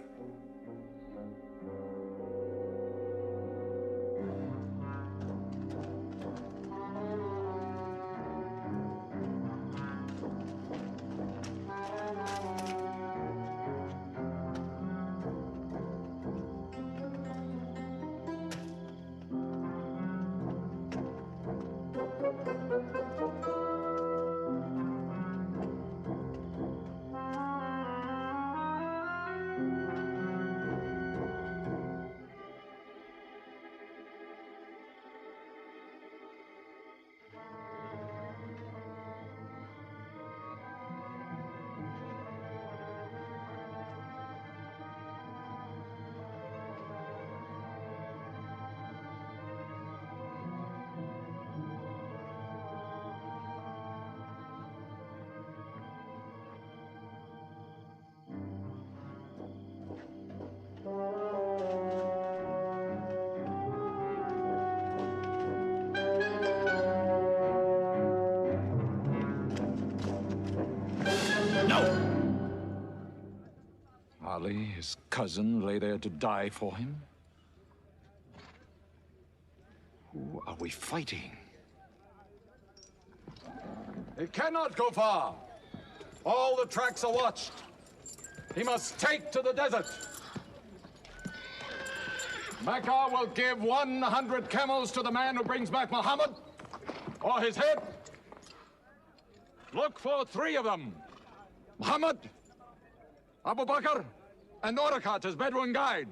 Ali, his cousin, lay there to die for him? Who are we fighting? He cannot go far. All the tracks are watched. He must take to the desert. Mecca will give 100 camels to the man who brings back Muhammad, or his head. Look for 3 of them. Muhammad, Abu Bakr, and Orakat as Bedouin guide.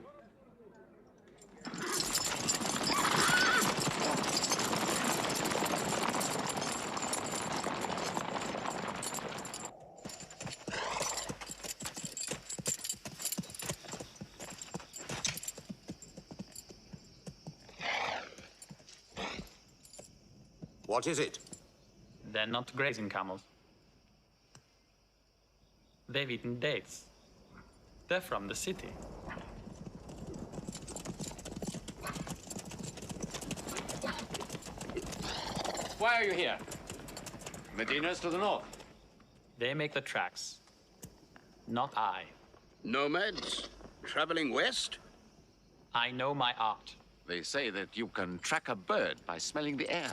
What is it? They're not grazing camels. They've eaten dates. They're from the city. Why are you here? Medina's to the north. They make the tracks. Not I. Nomads? Traveling west? I know my art. They say that you can track a bird by smelling the air.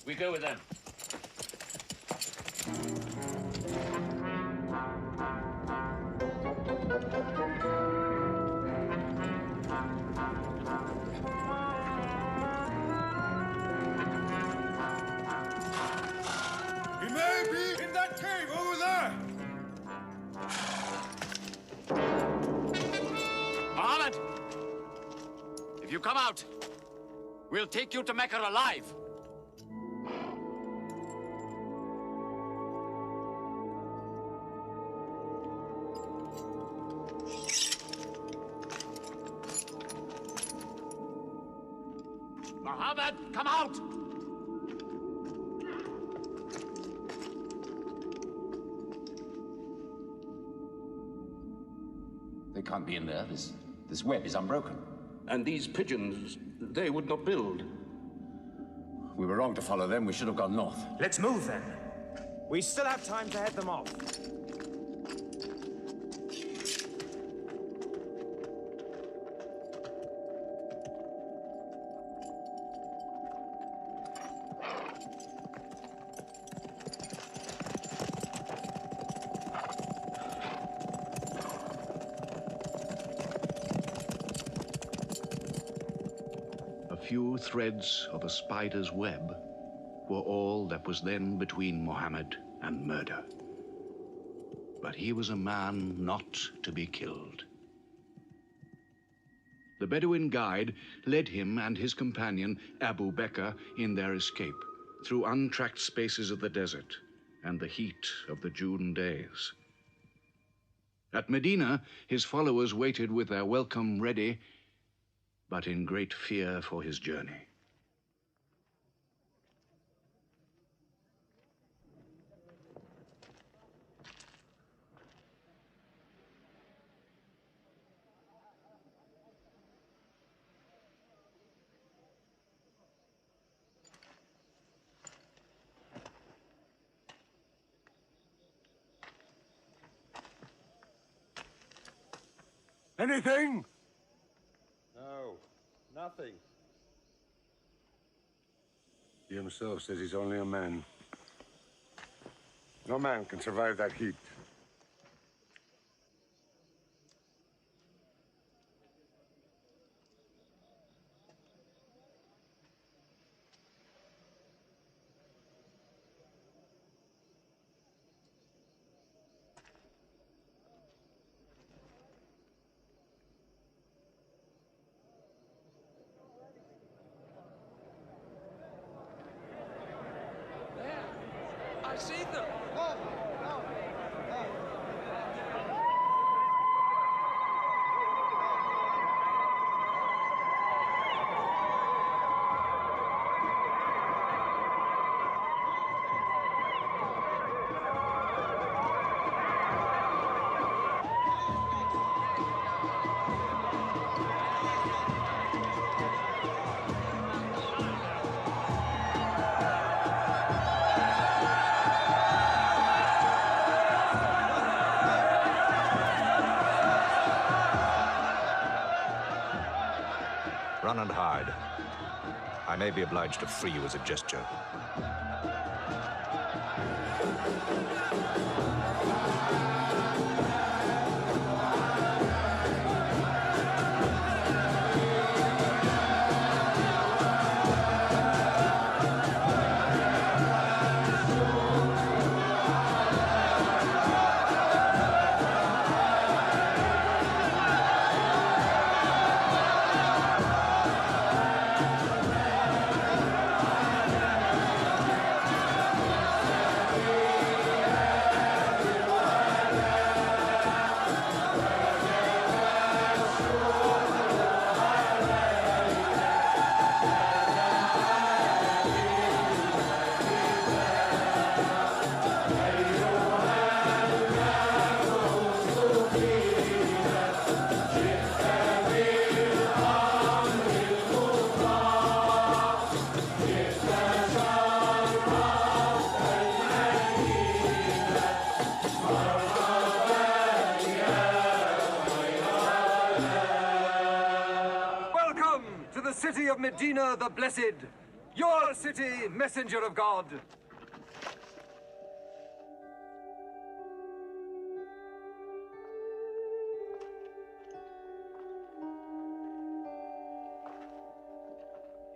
We go with them. He may be in that cave over there! Muhammad! If you come out, we'll take you to Mecca alive. Muhammad, come out! They can't be in there. This web is unbroken. And these pigeons, they would not build. We were wrong to follow them. We should have gone north. Let's move then. We still have time to head them off. Few threads of a spider's web were all that was then between Mohammed and murder. But he was a man not to be killed. The Bedouin guide led him and his companion, Abu Bakr, in their escape through untracked spaces of the desert and the heat of the June days. At Medina, his followers waited with their welcome ready, but in great fear for his journey. Anything? No, nothing. He himself says he's only a man. No man can survive that heat. I see them. Run and hide. I may be obliged to free you as a gesture. Welcome to the city of Medina the Blessed, your city, messenger of God.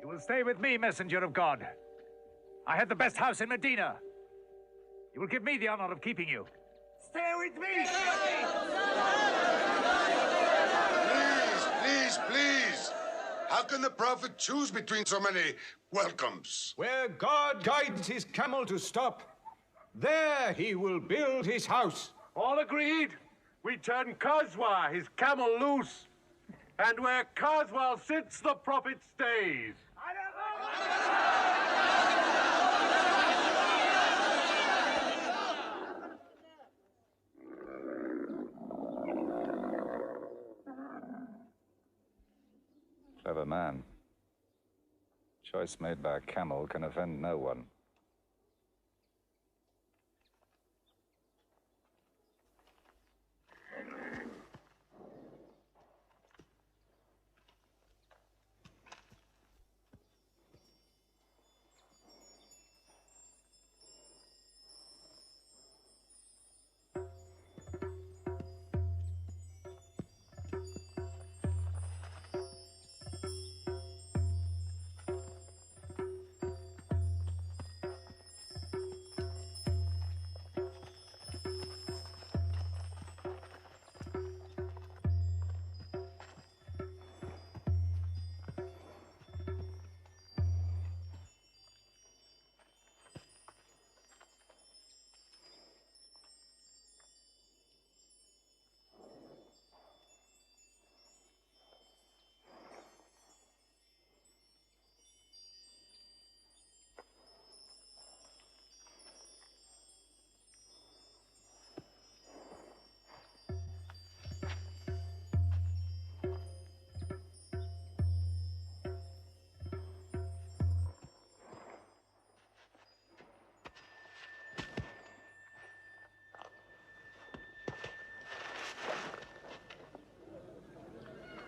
You will stay with me, messenger of God. I had the best house in Medina. You will give me the honor of keeping you. Stay with me! Please. How can the Prophet choose between so many welcomes? Where God guides his camel to stop, there he will build his house. All agreed. We turn Kazwa, his camel, loose. And where Kazwa sits, the Prophet stays. Clever man. Choice made by a camel can offend no one.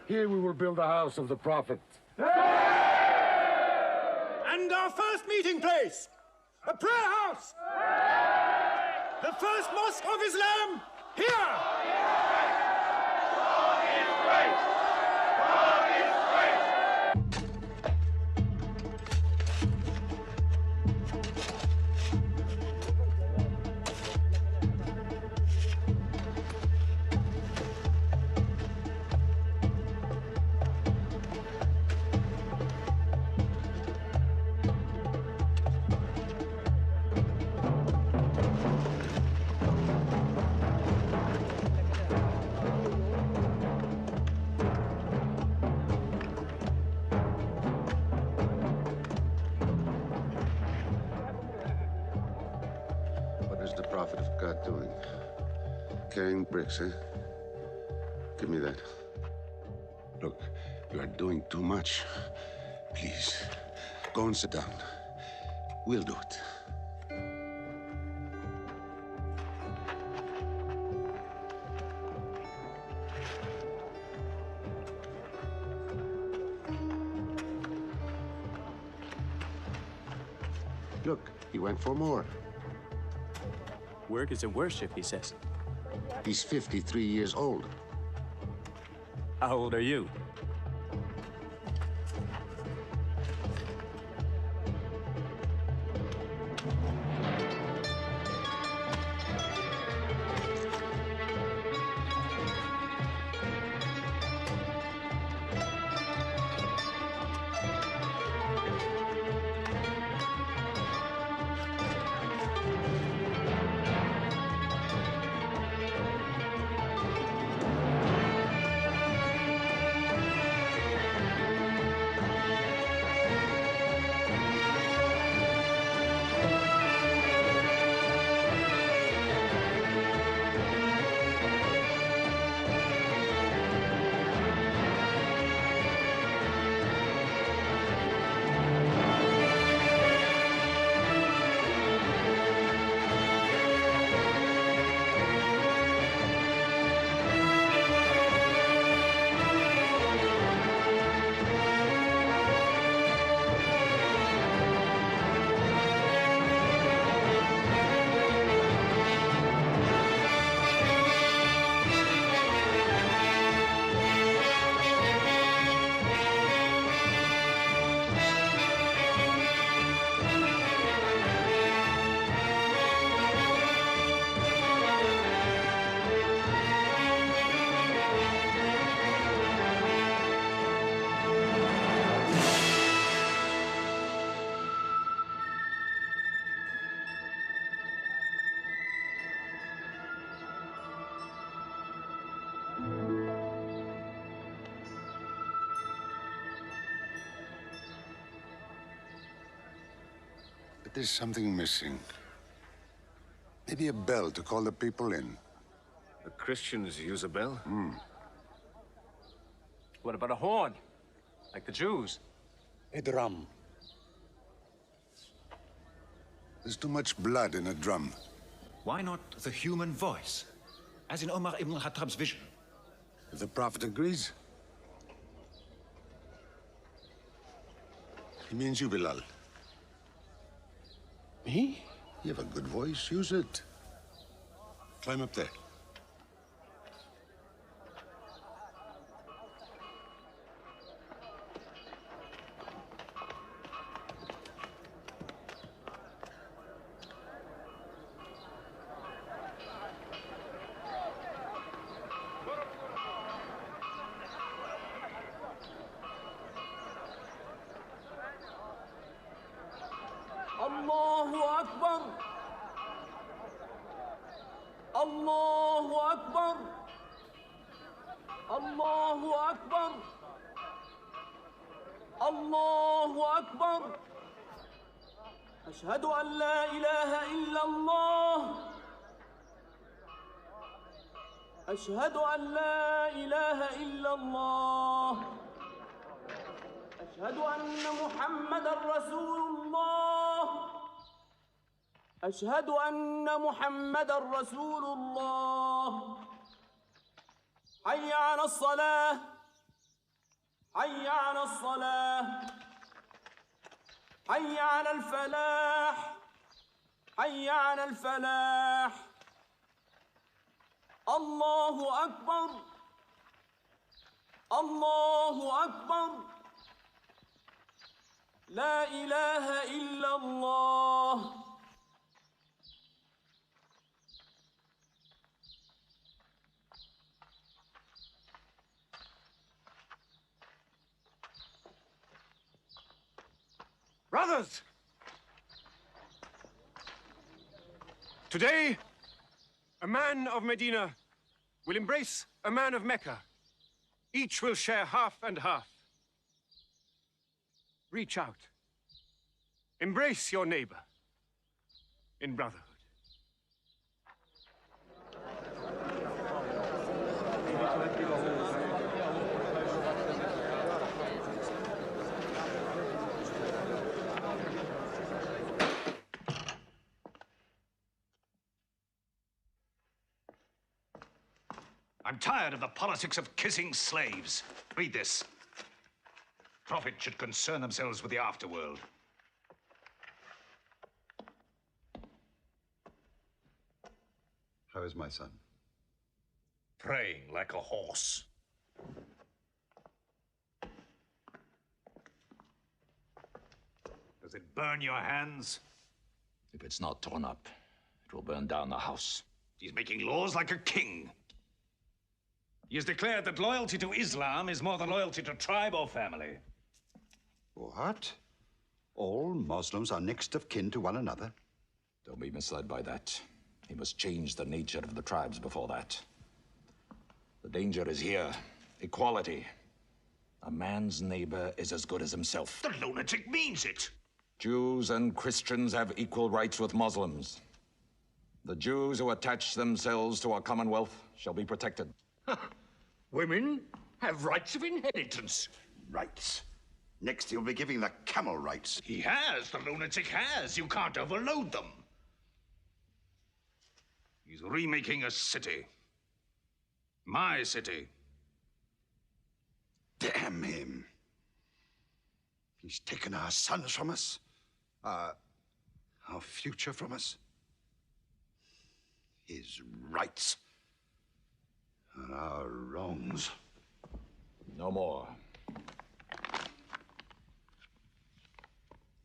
Here we will build the house of the prophet. And our first meeting place, a prayer house. The first mosque of Islam, here. God is great. God is great. What is the prophet of God doing? Carrying bricks, eh? Give me that. Look, you are doing too much. Please, go and sit down. We'll do it. Look, he went for more. Work is a worship, he says. He's 53 years old. How old are you? But there's something missing. Maybe a bell to call the people in. The Christians use a bell? What about a horn? Like the Jews? A drum. There's too much blood in a drum. Why not the human voice? As in Omar ibn al-Khattab's vision. If the prophet agrees. He means you, Bilal. Me? You have a good voice. Use it. Climb up there. Allahu Akbar. Allahu Akbar. Allahu Akbar. Allahu Akbar. أشهد أن لا إله إلا الله. أشهد أن لا إله إلا الله. أشهد أن محمد رسول الله. أشهد أن محمد رسول الله. حي على الصلاة. حي على الصلاة حي على الفلاح حي على الفلاح الله أكبر الله أكبر لا إله إلا الله Brothers! Today, a man of Medina will embrace a man of Mecca. Each will share half and half. Reach out. Embrace your neighbor in brotherhood. I'm tired of the politics of kissing slaves. Read this. Prophets should concern themselves with the afterworld. How is my son? Praying like a horse. Does it burn your hands? If it's not torn up, it will burn down the house. He's making laws like a king. He has declared that loyalty to Islam is more than loyalty to tribe or family. What? All Muslims are next of kin to one another? Don't be misled by that. He must change the nature of the tribes before that. The danger is here. Equality. A man's neighbor is as good as himself. The lunatic means it. Jews and Christians have equal rights with Muslims. The Jews who attach themselves to our commonwealth shall be protected. Women have rights of inheritance. Rights? Next he'll be giving the camel rights. He has. The lunatic has. You can't overload them. He's remaking a city. My city. Damn him. He's taken our sons from us. Our future from us. His rights. And our wrongs. No more.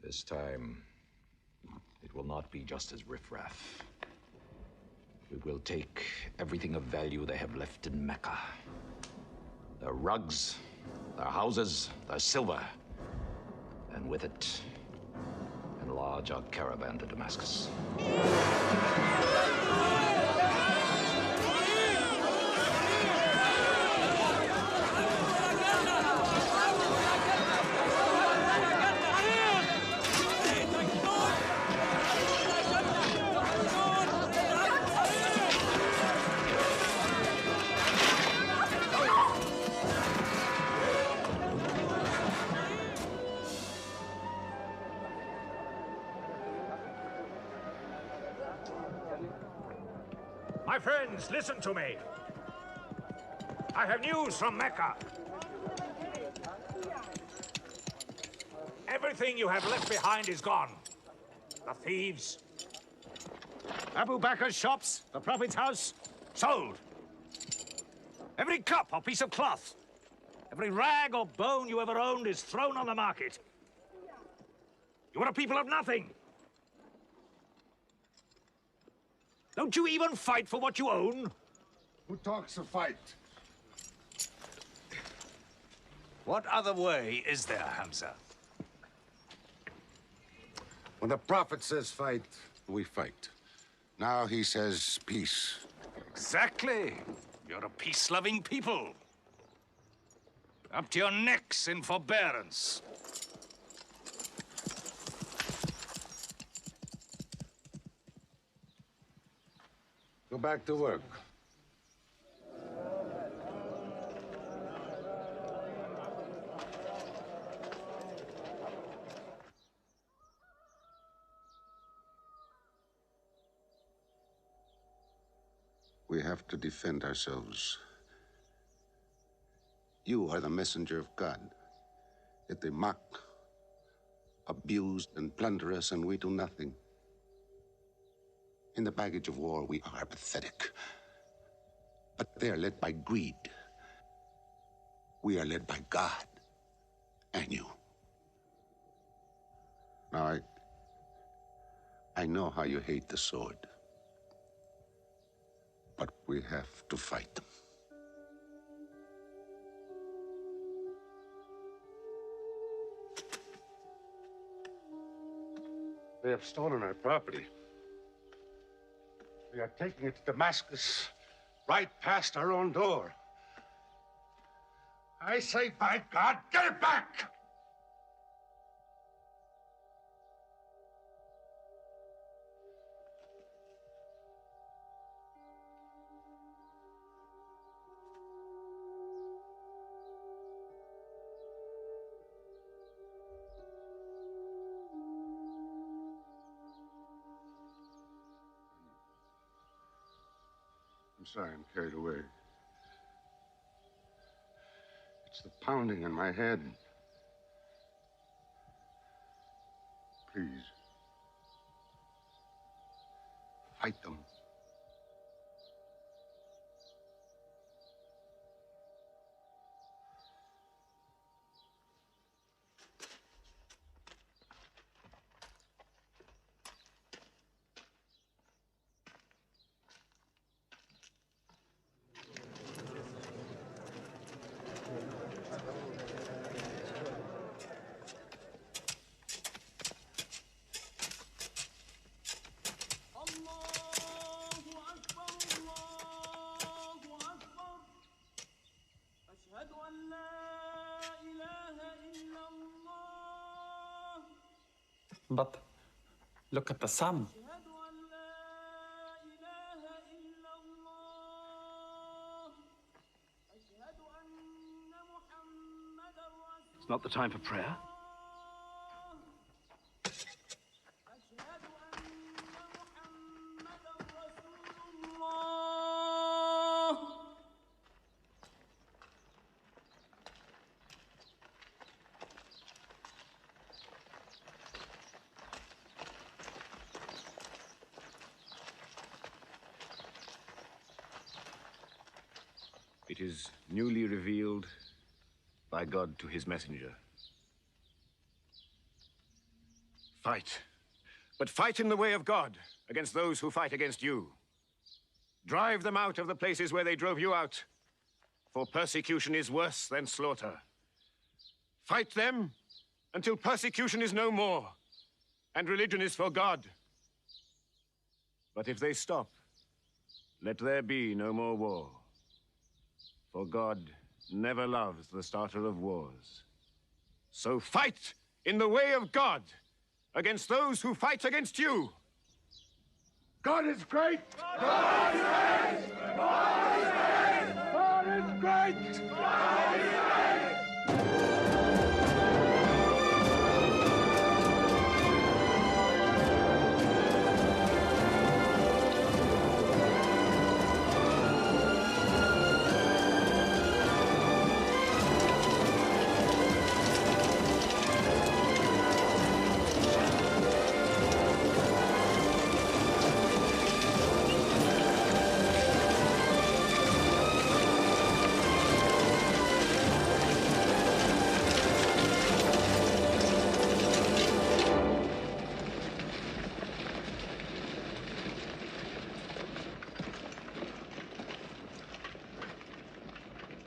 This time, it will not be just as riffraff. We will take everything of value they have left in Mecca. Their rugs, their houses, their silver. And with it, enlarge our caravan to Damascus. My friends, listen to me. I have news from Mecca. Everything you have left behind is gone. The thieves. Abu Bakr's shops, the Prophet's house, sold. Every cup or piece of cloth, every rag or bone you ever owned is thrown on the market. You are a people of nothing. Don't you even fight for what you own? Who talks of fight? What other way is there, Hamza? When the Prophet says fight, we fight. Now he says peace. Exactly. You're a peace-loving people. Up to your necks in forbearance. Go back to work. We have to defend ourselves. You are the messenger of God. Yet they mock, abuse, and plunder us, and we do nothing. In the baggage of war, we are pathetic. But they are led by greed. We are led by God and you. Now, I know how you hate the sword. But we have to fight them. They have stolen our property. They are taking it to Damascus, right past our own door. I say, by God, get it back! I'm sorry, I'm carried away. It's the pounding in my head. Please. Fight them. But look at the sun. It's not the time for prayer. It is newly revealed by God to his messenger. Fight. But fight in the way of God against those who fight against you. Drive them out of the places where they drove you out, for persecution is worse than slaughter. Fight them until persecution is no more and religion is for God. But if they stop, let there be no more war. For God never loves the starter of wars. So fight in the way of God against those who fight against you. God is great! God is great! God is great! God is great! God is great!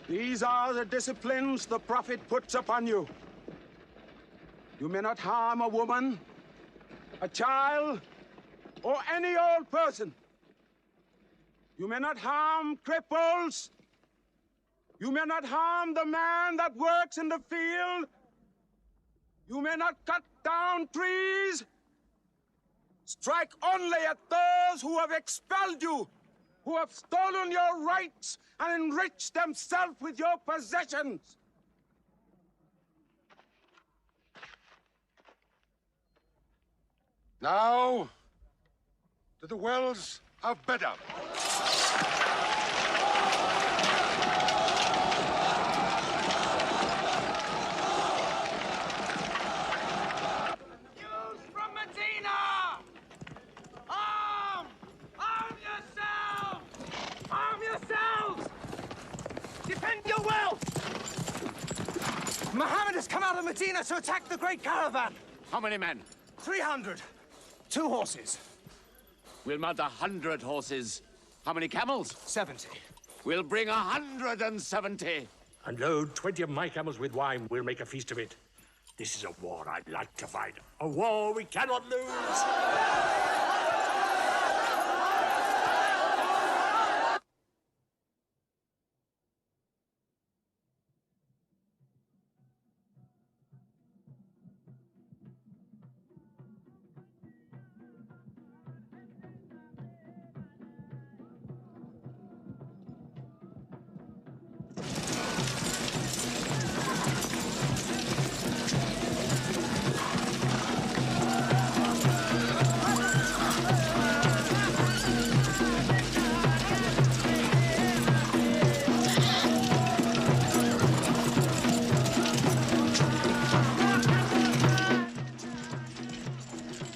These are the disciplines the prophet puts upon you. You may not harm a woman, a child, or any old person. You may not harm cripples. You may not harm the man that works in the field. You may not cut down trees. Strike only at those who have expelled you, who have stolen your rights and enriched themselves with your possessions. Now, to the wells of Bedab. out of Medina to attack the great caravan. How many men? 300. 2 horses. We'll mount 100 horses. How many camels? 70. We'll bring 170. And load 20 of my camels with wine. We'll make a feast of it. This is a war I'd like to fight. A war we cannot lose.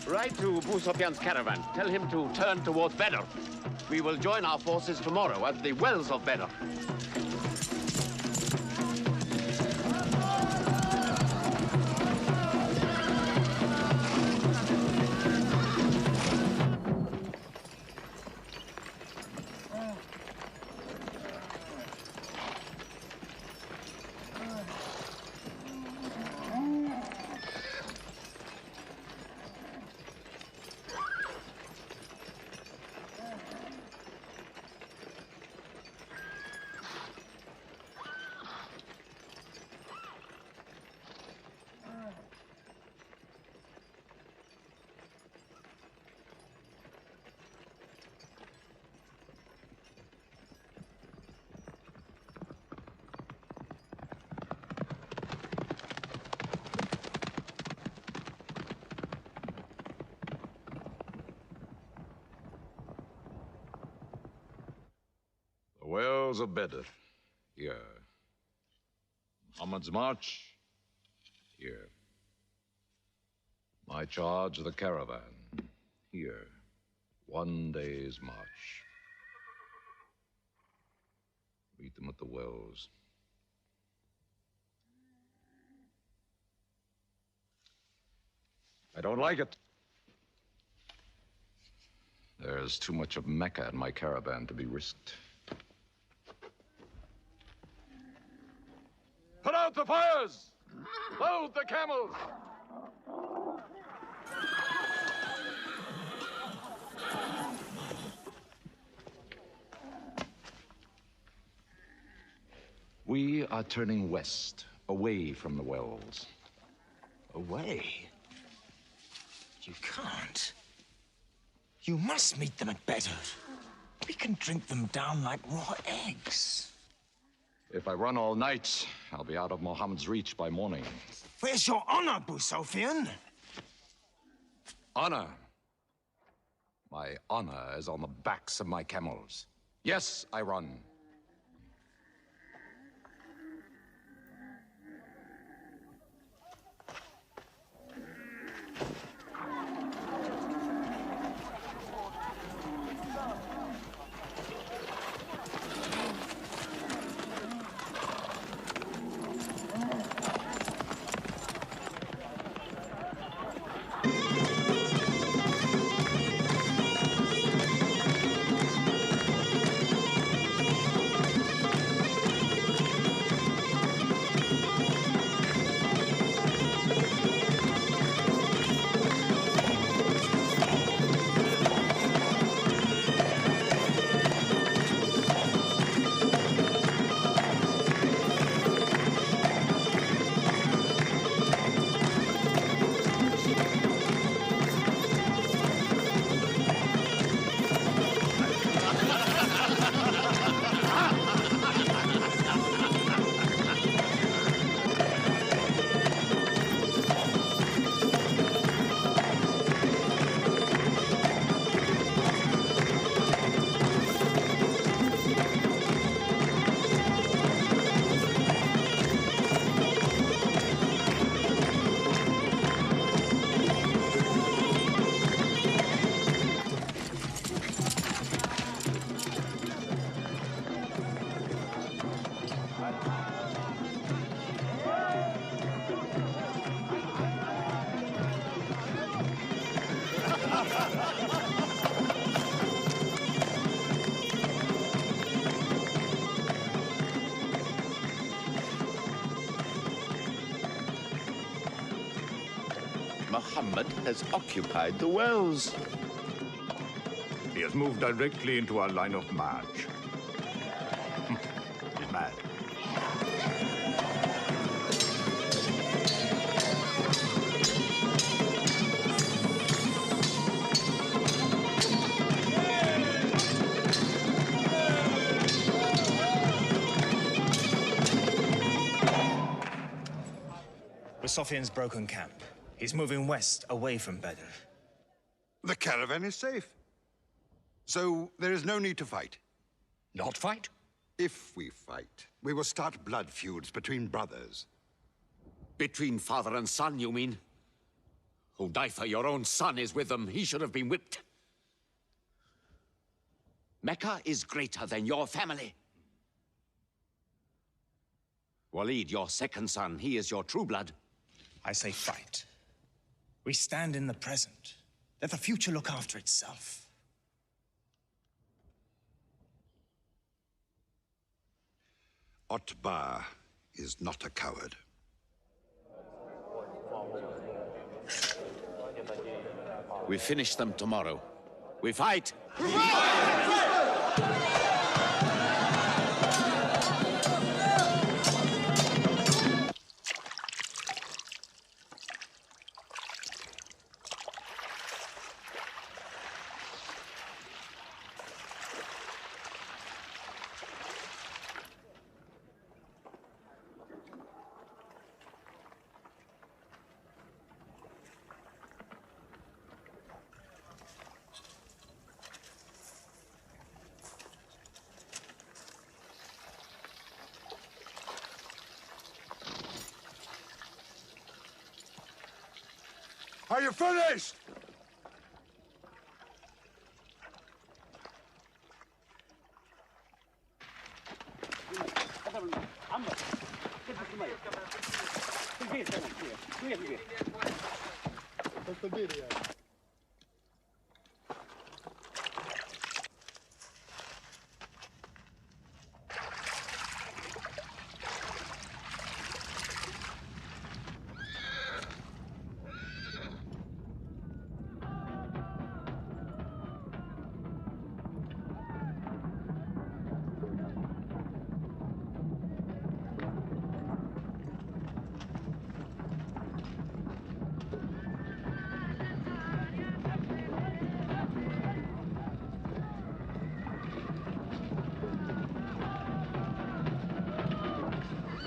Ride to Abu Sufyan's caravan. Tell him to turn towards Badr. We will join our forces tomorrow at the wells of Badr. Wells of Badr, here. Muhammad's march, here. My charge of the caravan, here. 1 day's march. Meet them at the wells. I don't like it. There's too much of Mecca in my caravan to be risked. Put out the fires! Load the camels! We are turning west, away from the wells. Away? You can't. You must meet them at Badr. We can drink them down like raw eggs. If I run all night, I'll be out of Muhammad's reach by morning. Where's your honor, Abu Sufyan? Honor? My honor is on the backs of my camels. Yes, I run. Muhammad has occupied the wells. He has moved directly into our line of march. He's mad. Sofian's broken camp. He's moving west, away from Badr. The caravan is safe. So there is no need to fight. Not fight? If we fight, we will start blood feuds between brothers. Between father and son, you mean? Hudayfa, your own son, is with them. He should have been whipped. Mecca is greater than your family. Walid, your second son, he is your true blood. I say fight. We stand in the present. Let the future look after itself. Otbah is not a coward. We finish them tomorrow. We fight! Are you finished?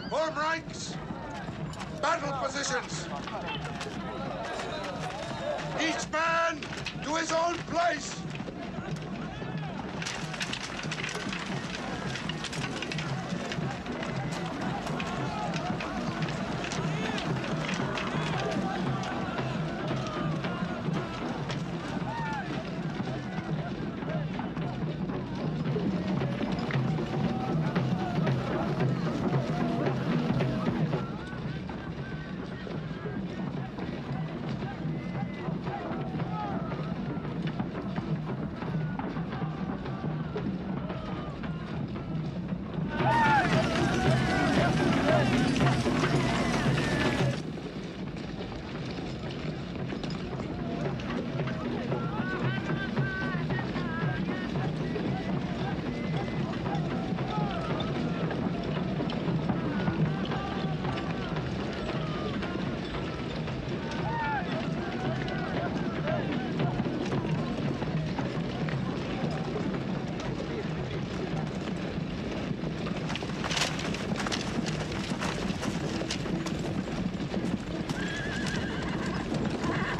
Form ranks! Battle positions! Each man to his own place!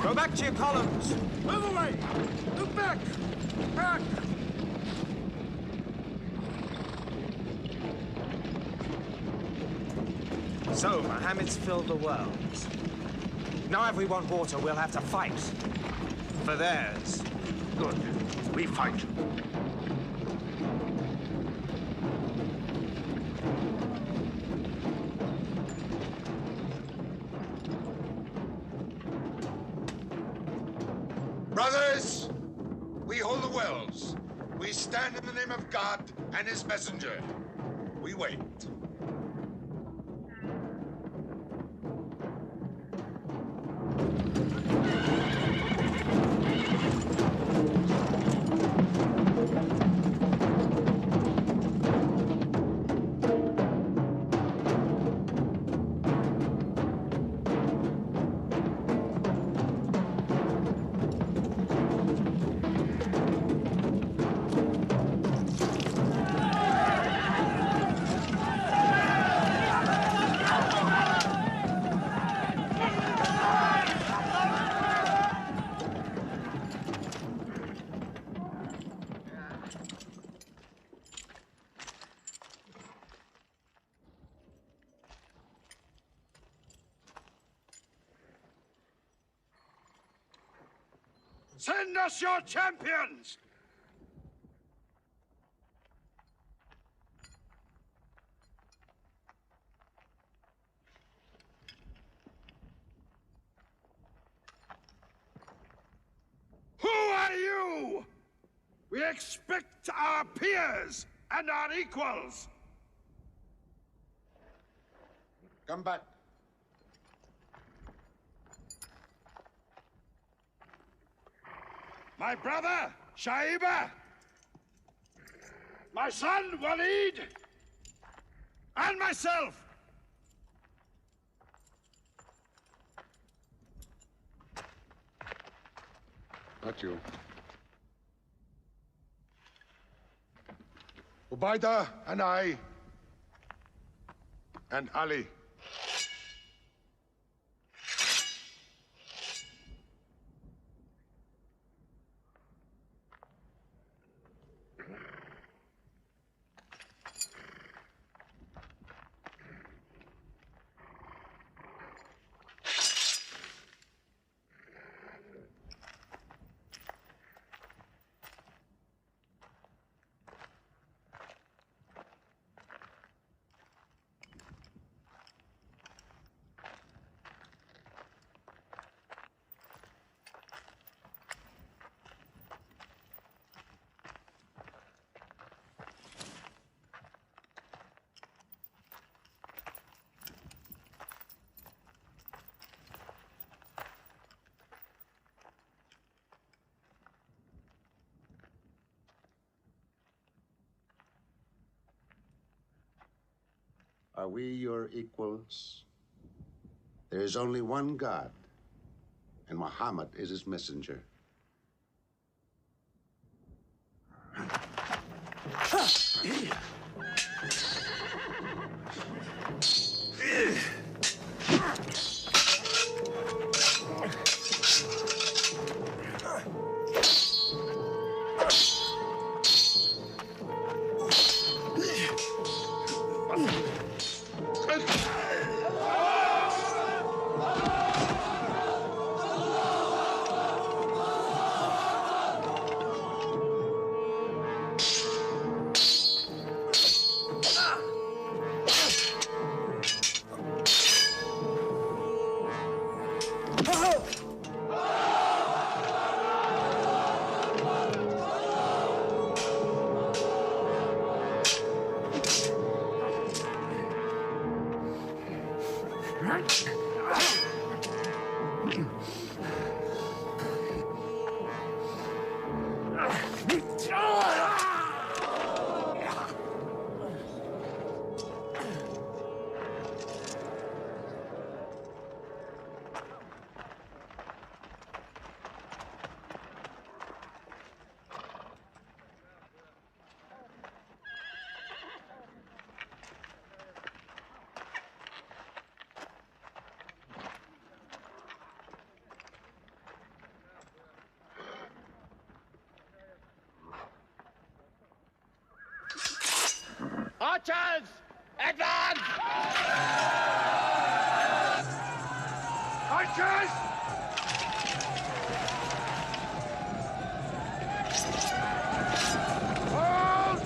Go back to your columns. Move away! Look back! Back! So, Mohammed's filled the world. Now if we want water, we'll have to fight. For theirs. Good. We fight. Brothers, we hold the wells. We stand in the name of God and his messenger. We wait. Send us your champions! Who are you? We expect our peers and our equals. Come back. My brother, Shaiba. My son, Walid. And myself. Not you. Ubaida and I. And Ali. Are we your equals? There is only one God, and Muhammad is his messenger. Archers, advance! Archers! Hold!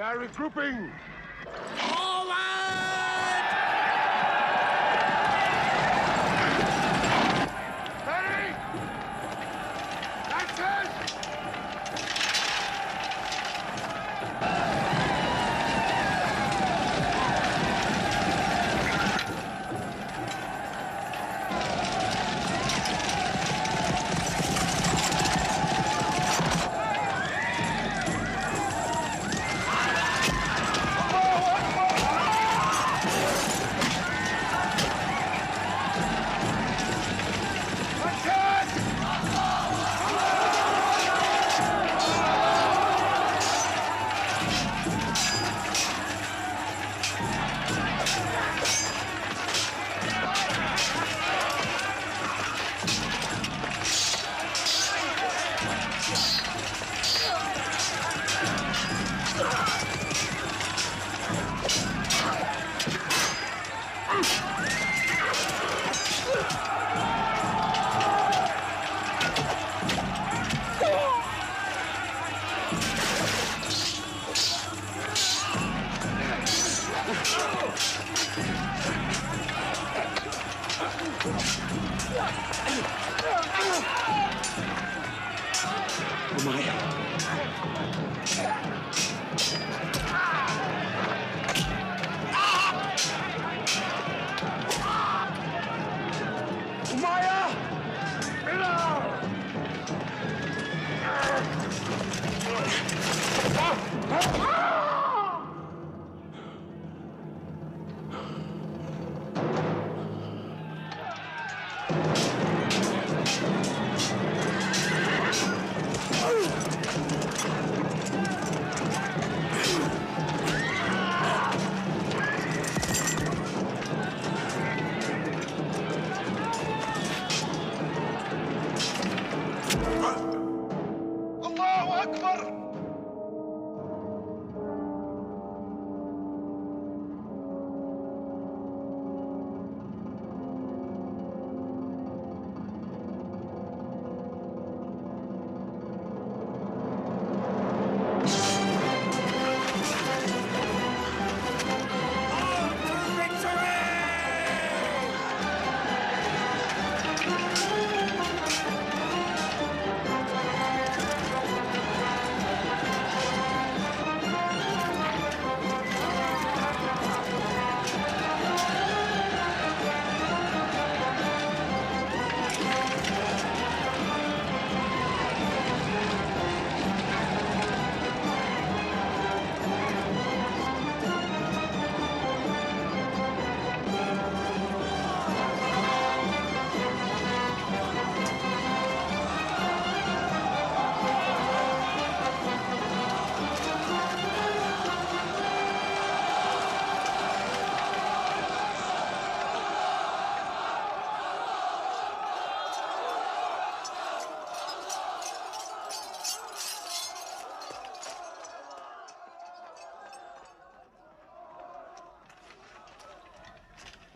are regrouping. Ready? That's it!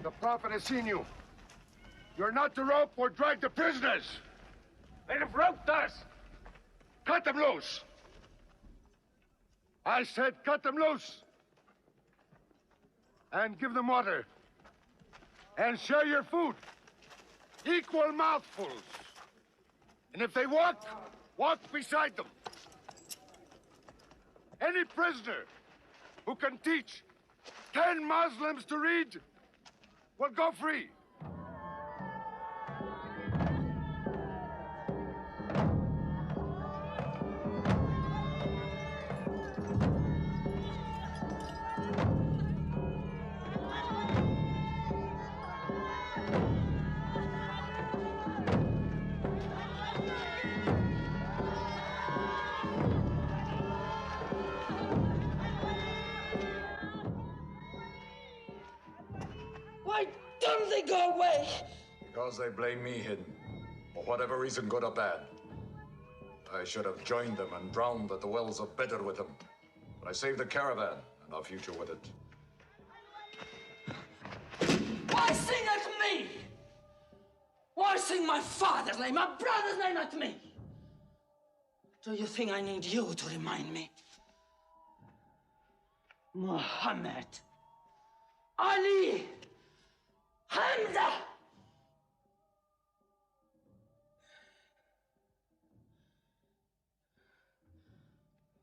The Prophet has seen you. You're not to rope or drag the prisoners. They have roped us. Cut them loose. I said cut them loose. And give them water. And share your food. Equal mouthfuls. And if they walk, walk beside them. Any prisoner who can teach 10 Muslims to read will go free. Why don't they go away? Because they blame me, Hidden. For whatever reason, good or bad. I should have joined them and drowned at the wells of Bedr with them. But I saved the caravan and our future with it. Why sing at me? Why sing my father's name, my brother's name at me? Do you think I need you to remind me? Muhammad, Ali, Hamza.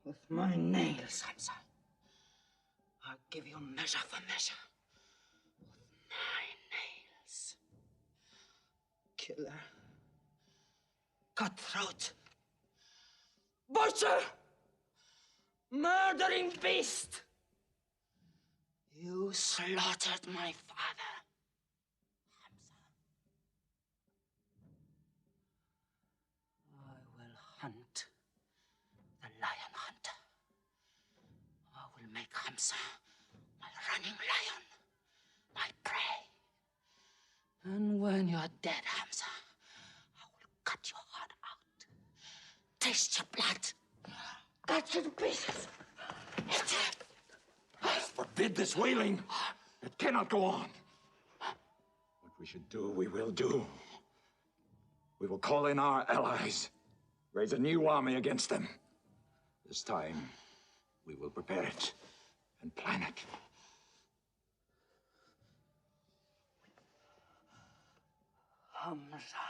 With my nails, Hamza, I'll give you measure for measure. With my nails. Killer. Cutthroat. Butcher. Murdering beast. You slaughtered my father, Hamza. I will hunt the lion hunter. I will make Hamza my running lion, my prey. And when you're dead, Hamza, I will cut your heart out, taste your blood, cut you to pieces, eat it. Forbid this wailing. It cannot go on. What we should do, we will do. We will call in our allies, raise a new army against them. This time, we will prepare it and plan it. Hamza.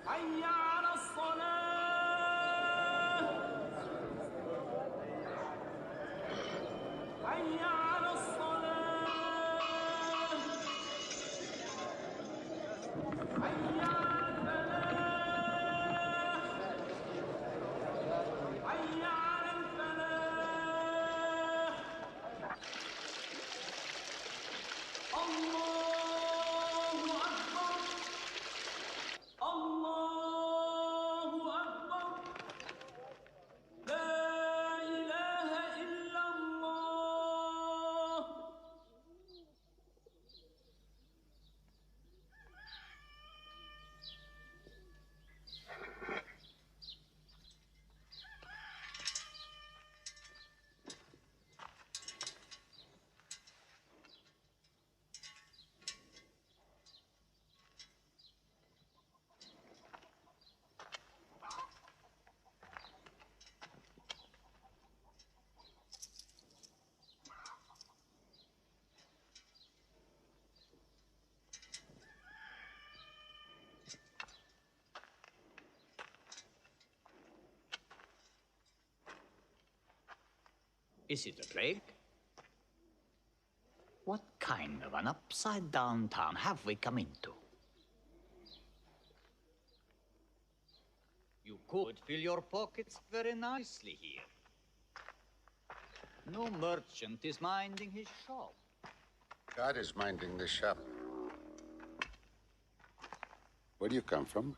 حي على الصلاة حي على الصلاة حي على الفلاح حي على الفلاح الله أكبر الله أكبر لا إله إلا الله. Is it a plague? What kind of an upside-down town have we come into? You could fill your pockets very nicely here. No merchant is minding his shop. God is minding the shop. Where do you come from?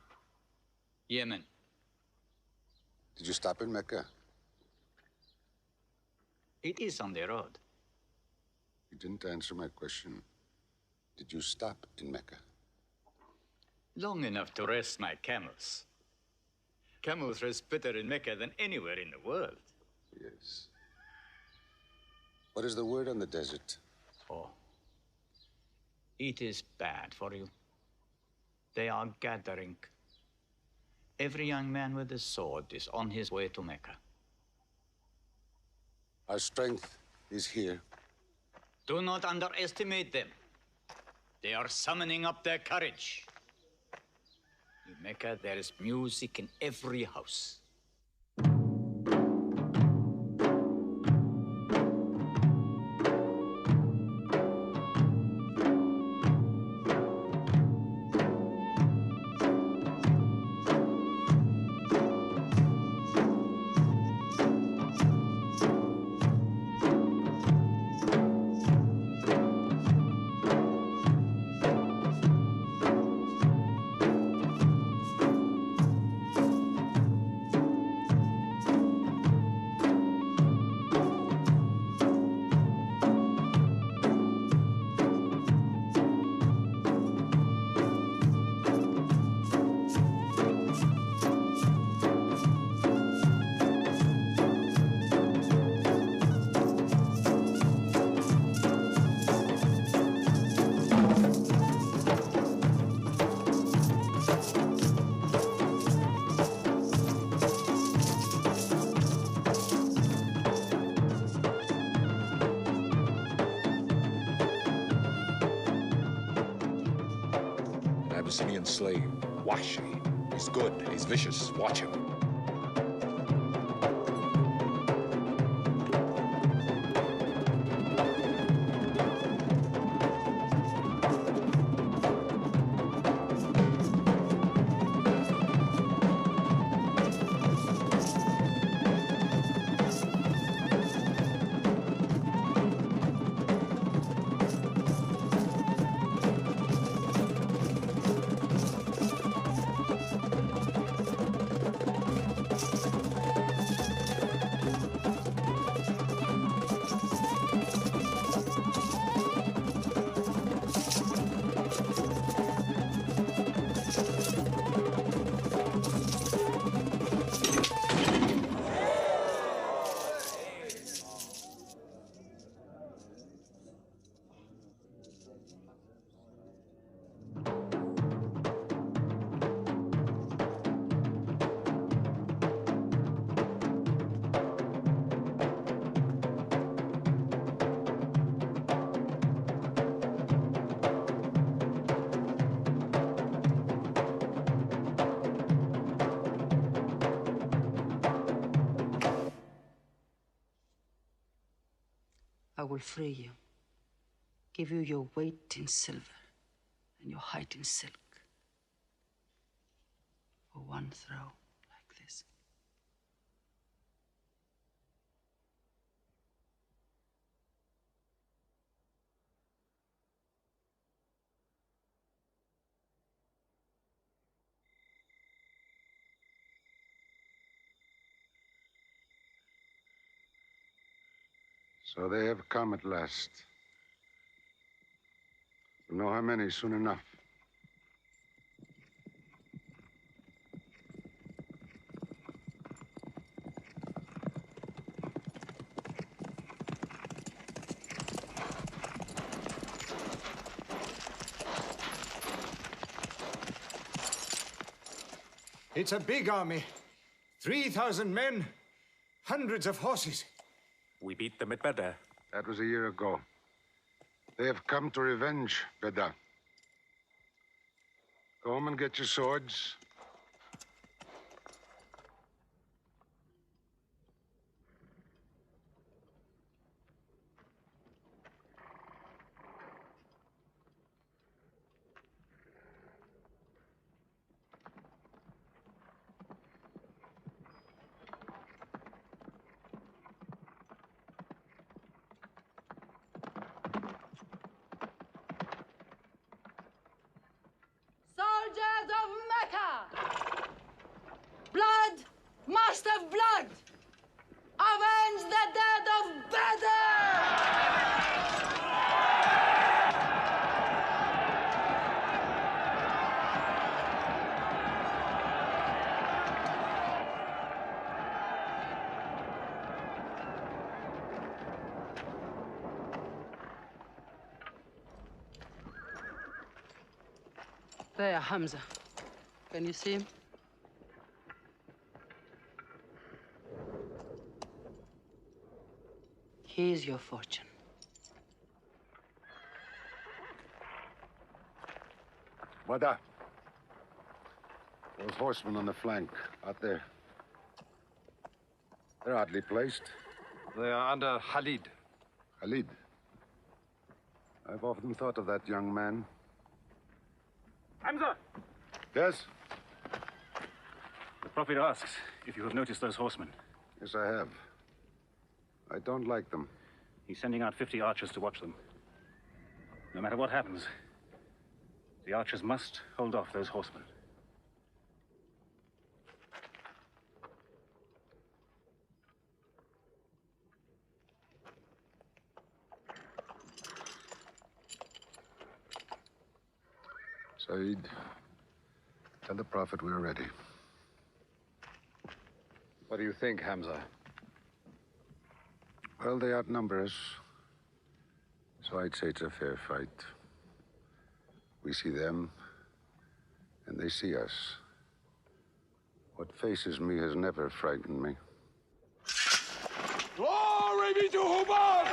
Yemen. Did you stop in Mecca? It is on the road. You didn't answer my question. Did you stop in Mecca? Long enough to rest my camels. Camels rest better in Mecca than anywhere in the world. Yes. What is the word on the desert? Oh. It is bad for you. They are gathering. Every young man with a sword is on his way to Mecca. Our strength is here. Do not underestimate them. They are summoning up their courage. In Mecca, there is music in every house. Abyssinian slave, Washi. He's good, he's vicious. Watch him. I will free you, give you your weight in silver and your height in silk for one throw like this. So they have come at last. We'll know how many soon enough. It's a big army. 3,000 men, hundreds of horses. We beat them at Badr. That was a year ago. They have come to revenge, Badr. Go home and get your swords. Soldiers of Mecca! Blood must have blood! Avenge the dead of Badr! There, Hamza. Can you see him? Here's your fortune. Badr. Those horsemen on the flank, out there. They're oddly placed. They are under Khalid. Khalid? I've often thought of that young man. Hamza! Yes? The Prophet asks if you have noticed those horsemen. Yes, I have. I don't like them. He's sending out 50 archers to watch them. No matter what happens, the archers must hold off those horsemen. Saeed, tell the Prophet we're ready. What do you think, Hamza? Well, they outnumber us. So I'd say it's a fair fight. We see them, and they see us. What faces me has never frightened me. Glory be to Hubbard!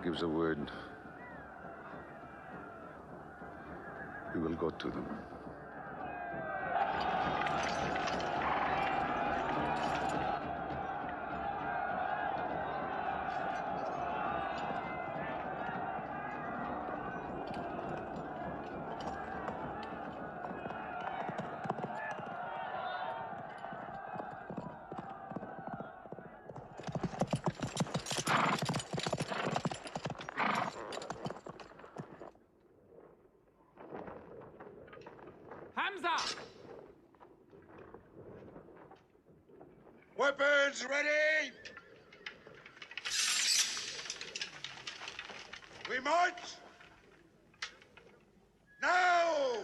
gives a word, we will go to them. Hamza! Weapons ready! We march! Now!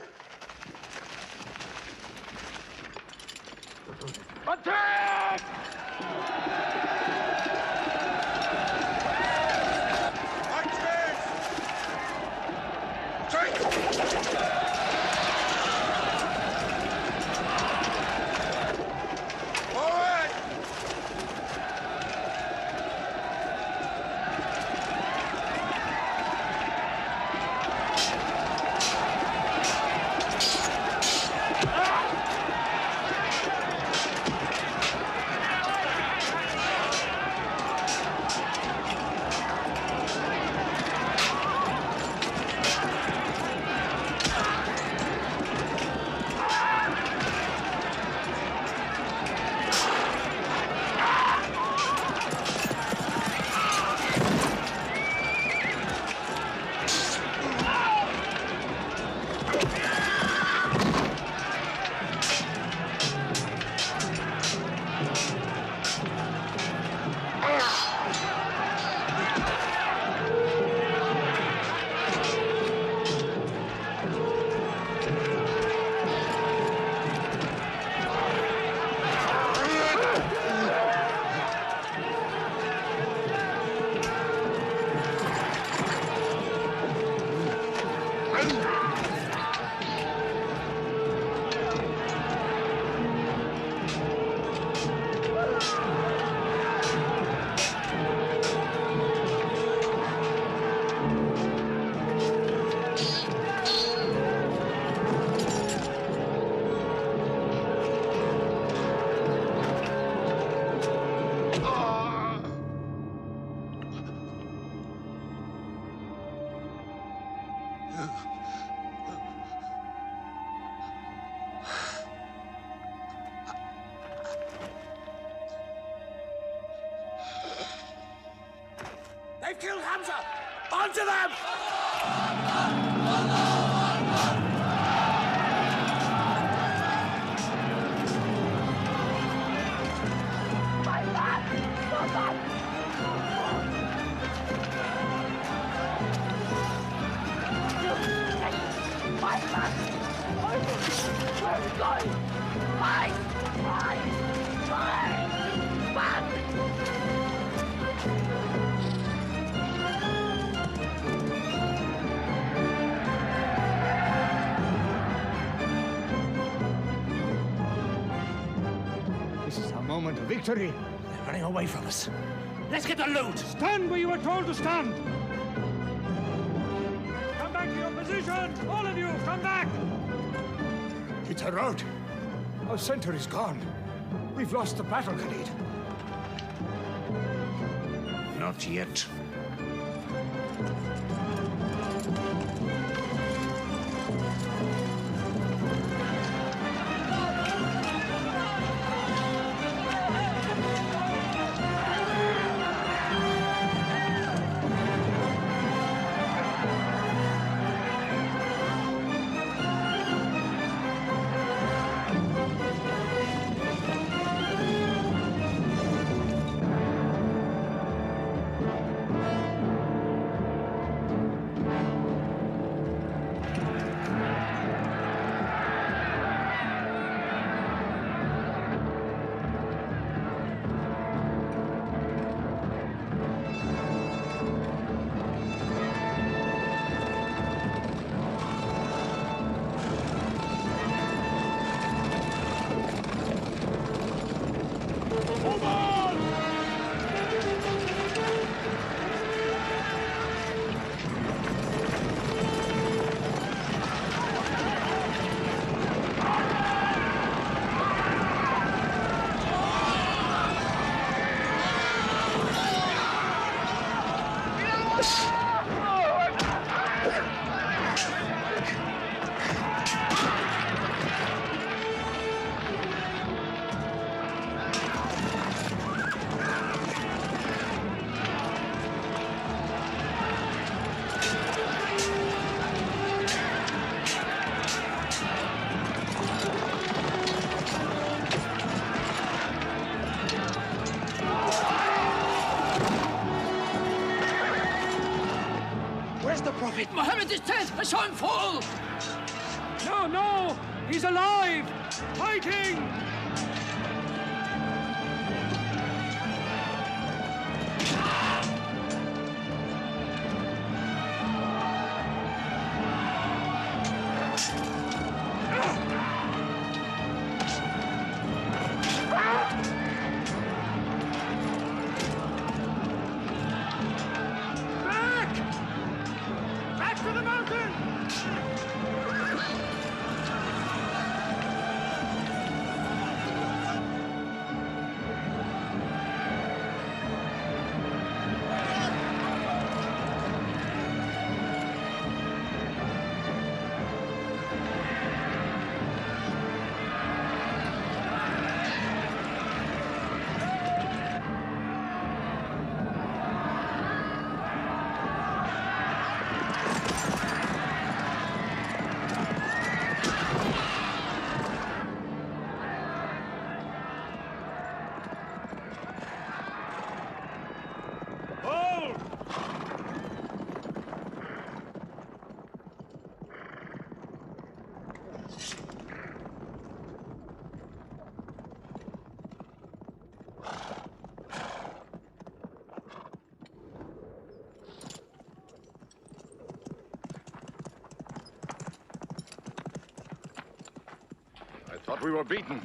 Attack! They've killed Hamza! Onto them! This is our moment of victory. They're running away from us. Let's get the loot! Stand where you were told to stand! Come back to your position! All of you, come back! It's a rout. Our center is gone. We've lost the battle, Khalid. Not yet. dead! I saw him fall! No, no! He's alive! Fighting! Back to the mountain! I thought we were beaten.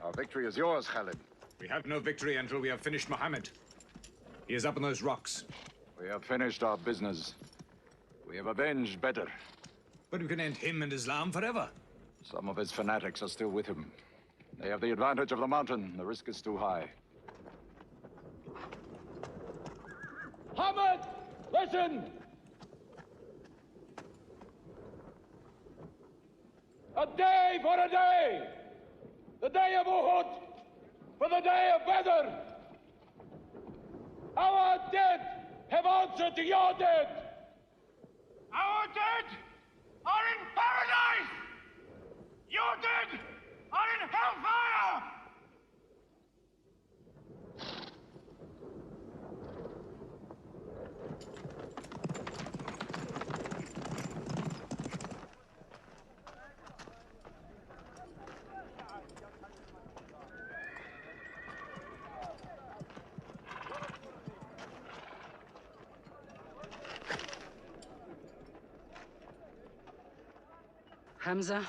Our victory is yours, Khalid. We have no victory until we have finished Muhammad. He is up on those rocks. We have finished our business. We have avenged Badr. But we can end him and Islam forever. Some of his fanatics are still with him. They have the advantage of the mountain. The risk is too high. Muhammad, listen! A day for a day! The day of Uhud for the day of Badr! Our dead have answered to your dead! Our dead are in paradise! Your dead are in hellfire! Hamza?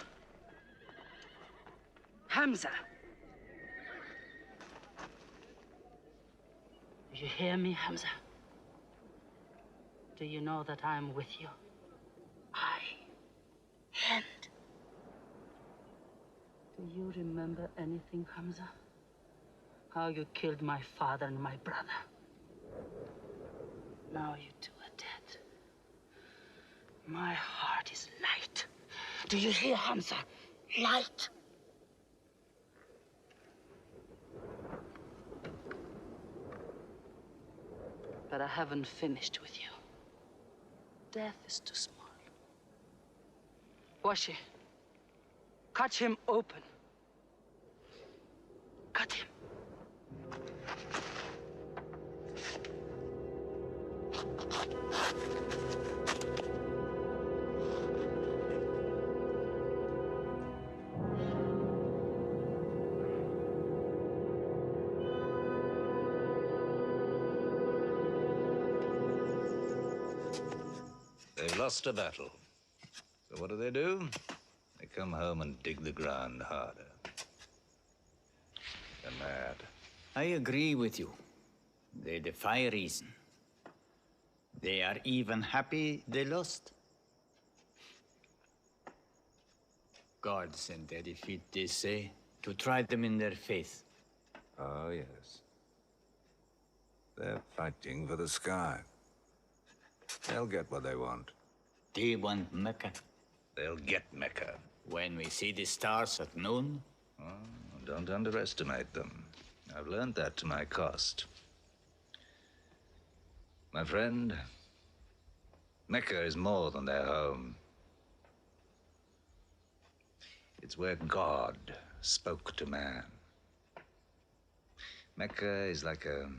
Hamza! Do you hear me, Hamza? Do you know that I'm with you? And do you remember anything, Hamza? How you killed my father and my brother. Now you two are dead. My heart is light. Do you hear, Hamza? Light. But I haven't finished with you. Death is too small. Washi, cut him open. Cut him. They've lost a battle. So what do? They come home and dig the ground harder. They're mad. I agree with you. They defy reason. They are even happy they lost. God sent their defeat, they say, to try them in their faith. Oh, yes. They're fighting for the sky. They'll get what they want. They want Mecca. They'll get Mecca. When we see the stars at noon? Oh, don't underestimate them. I've learned that to my cost. My friend, Mecca is more than their home. It's where God spoke to man. Mecca is like a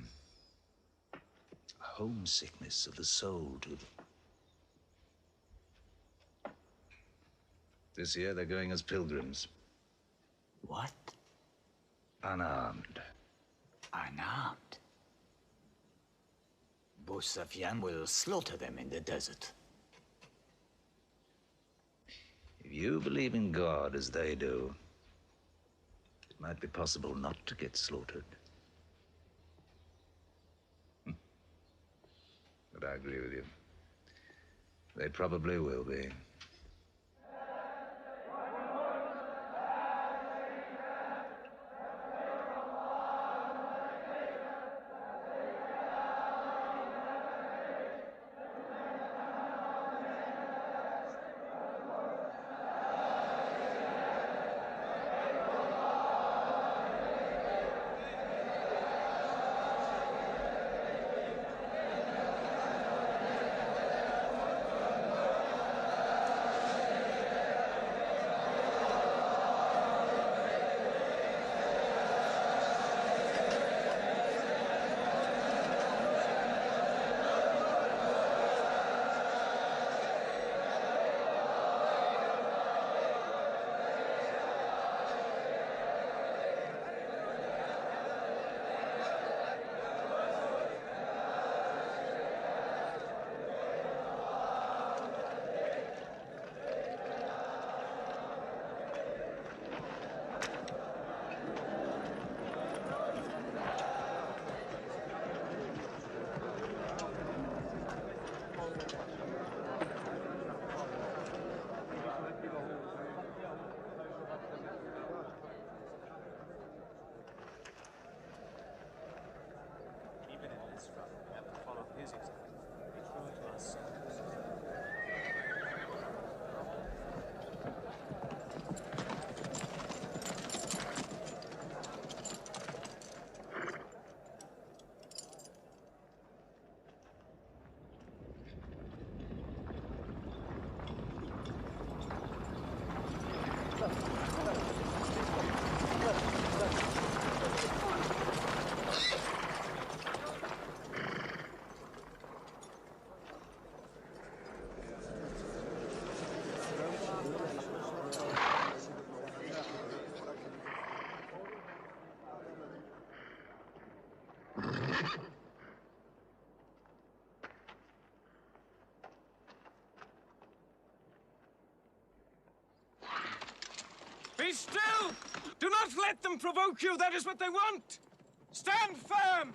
homesickness of the soul to them. This year they're going as pilgrims. What? Unarmed. Unarmed? Abu Sufyan will slaughter them in the desert. If you believe in God as they do, it might be possible not to get slaughtered. But I agree with you. They probably will be. Be still! Do not let them provoke you. That is what they want. Stand firm!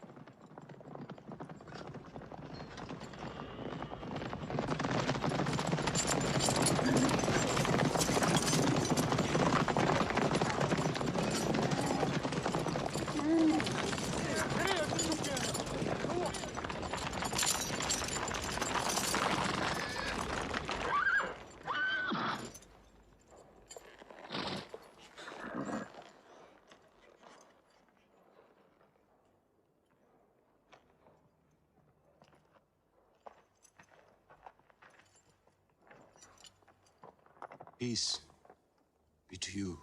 Peace be to you.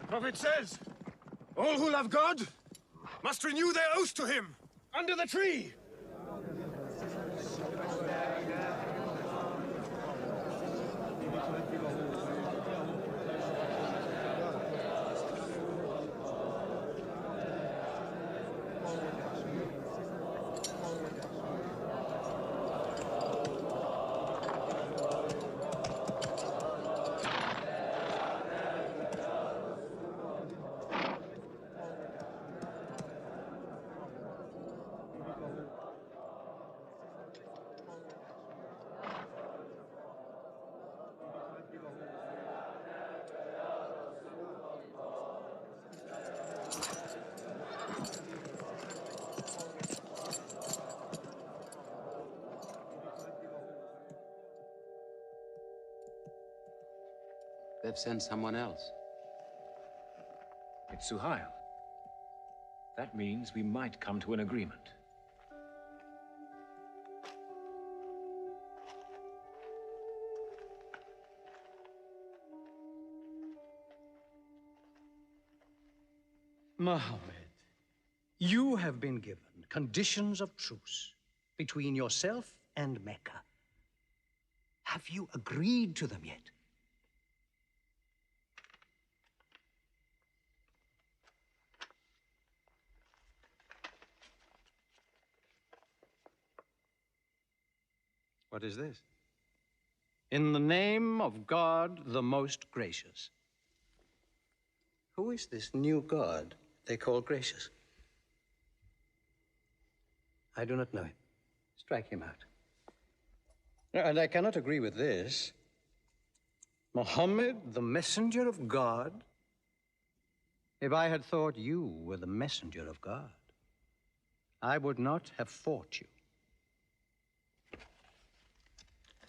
The prophet says, all who love God must renew their oath to him under the tree. They've sent someone else. It's Suhail. That means we might come to an agreement. Mohammed, you have been given conditions of truce between yourself and Mecca. Have you agreed to them yet? What is this? In the name of God, the most gracious. Who is this new God they call gracious? I do not know him. Strike him out. And I cannot agree with this. Muhammad, the messenger of God? If I had thought you were the messenger of God, I would not have fought you.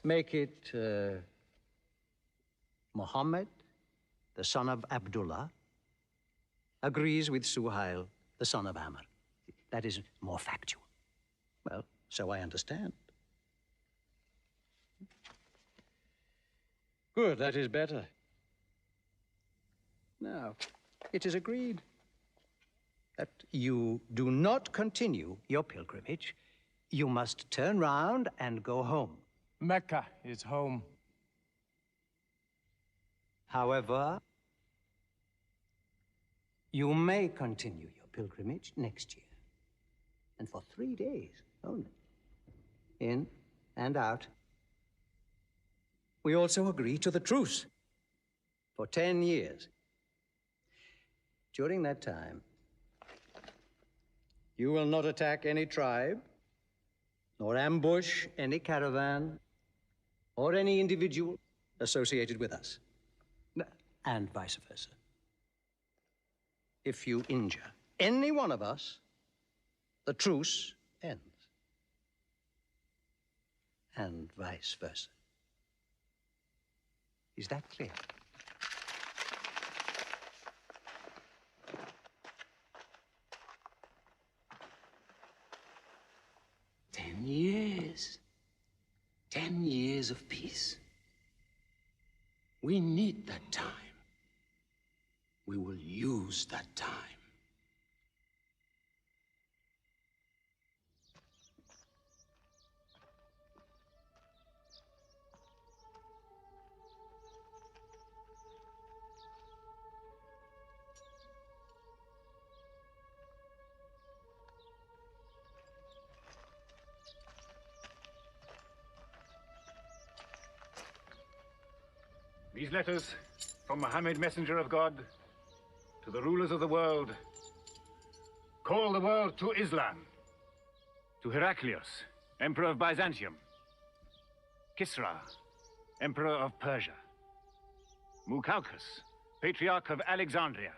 Make it Muhammad, the son of Abdullah, agrees with Suhail, the son of Amr. That is more factual. Well, so I understand. Good, that is better. Now, it is agreed that you do not continue your pilgrimage. You must turn round and go home. Mecca is home. However, you may continue your pilgrimage next year, and for 3 days only, in and out. We also agree to the truce for 10 years. During that time, you will not attack any tribe, nor ambush any caravan, or any individual associated with us, and vice versa. If you injure any one of us, the truce ends, and vice versa. Is that clear? Ten years. 10 years of peace. We need that time. We will use that time. These letters from Muhammad, messenger of God, to the rulers of the world. Call the world to Islam. To Heraclius, Emperor of Byzantium. Kisra, Emperor of Persia. Mukaukis, Patriarch of Alexandria.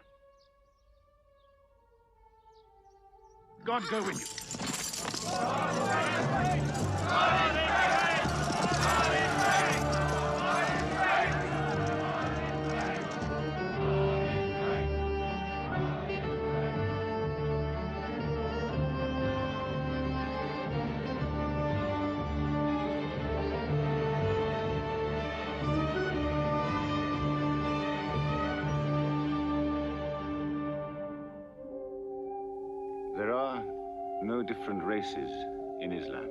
God go with you. There are no different races in Islam.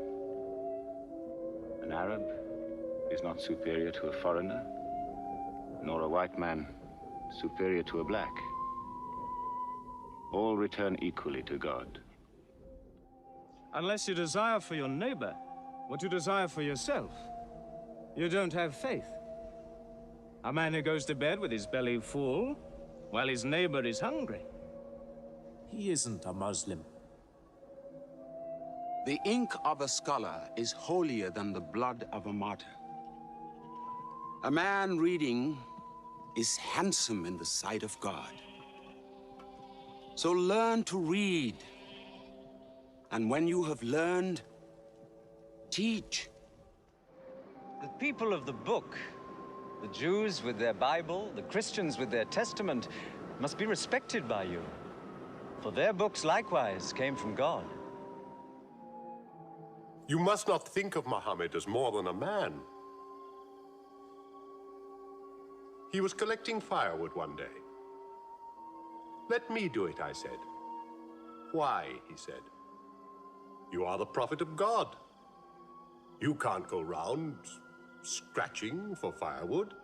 An Arab is not superior to a foreigner, nor a white man superior to a black. All return equally to God. Unless you desire for your neighbor what you desire for yourself, you don't have faith. A man who goes to bed with his belly full while his neighbor is hungry. He isn't a Muslim. The ink of a scholar is holier than the blood of a martyr. A man reading is handsome in the sight of God. So learn to read. And when you have learned, teach. The people of the book, the Jews with their Bible, the Christians with their Testament, must be respected by you. For their books likewise came from God. You must not think of Muhammad as more than a man. He was collecting firewood one day. Let me do it, I said. Why, he said. You are the prophet of God. You can't go round scratching for firewood.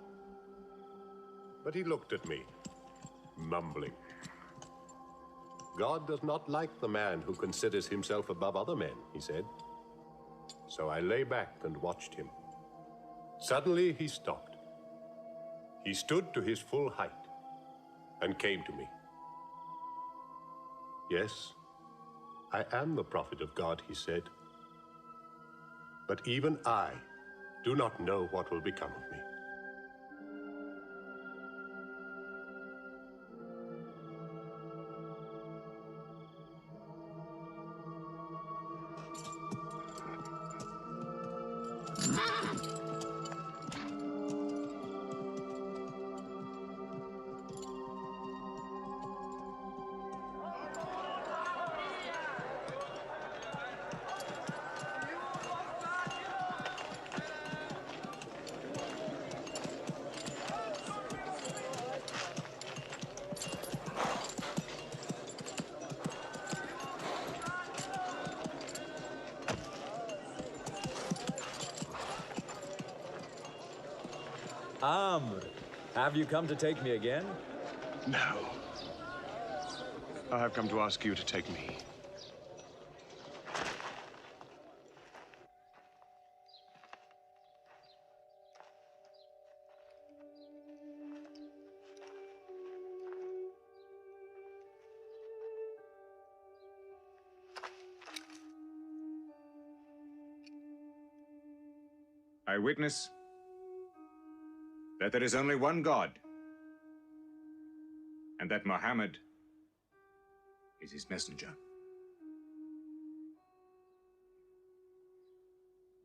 But he looked at me, mumbling. God does not like the man who considers himself above other men, he said. So I lay back and watched him. Suddenly he stopped. He stood to his full height and came to me. Yes, I am the prophet of God, he said. But even I do not know what will become of me. Amr, have you come to take me again? No. I have come to ask you to take me. I witness that there is only one God, and that Muhammad is his messenger.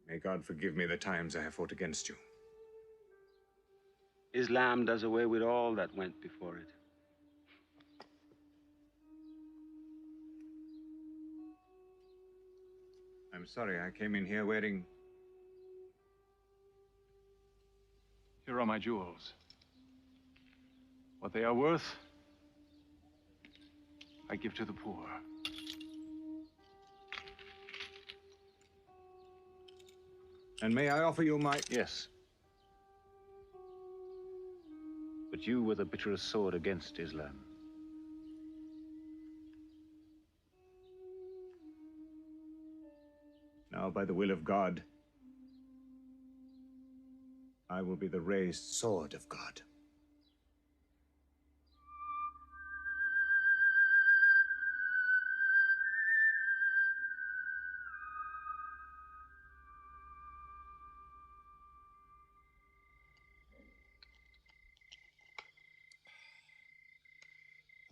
May God forgive me the times I have fought against you. Islam does away with all that went before it. I'm sorry, I came in here wearing... Here are my jewels. What they are worth, I give to the poor. And may I offer you my... Yes. But you were the bitterest sword against Islam. Now, by the will of God, I will be the raised sword of God.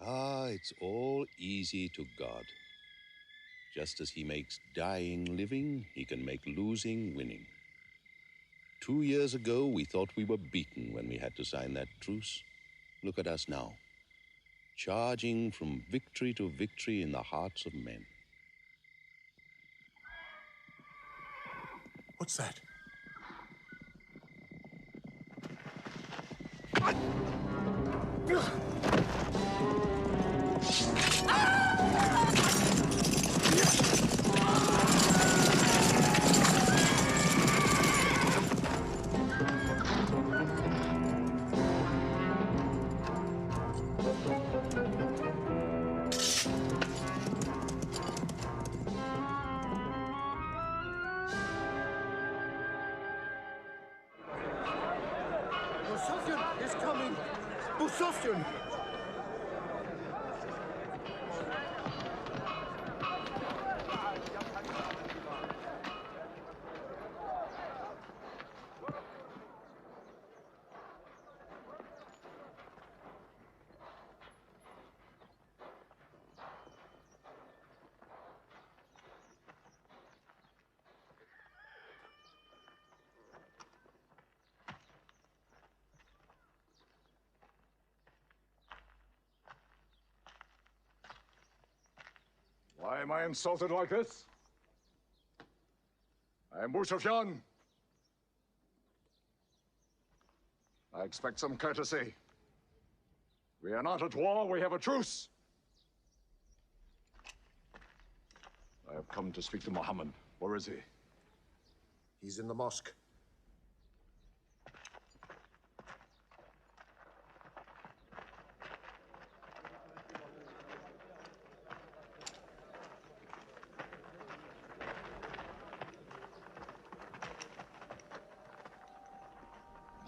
Ah, it's all easy to God. Just as he makes dying living, he can make losing winning. 2 years ago, we thought we were beaten when we had to sign that truce. Look at us now, charging from victory to victory in the hearts of men. What's that? Sufyan is coming! Bu Sufyan! Why am I insulted like this? I am Sufyan. I expect some courtesy. We are not at war, we have a truce. I have come to speak to Muhammad. Where is he? He's in the mosque.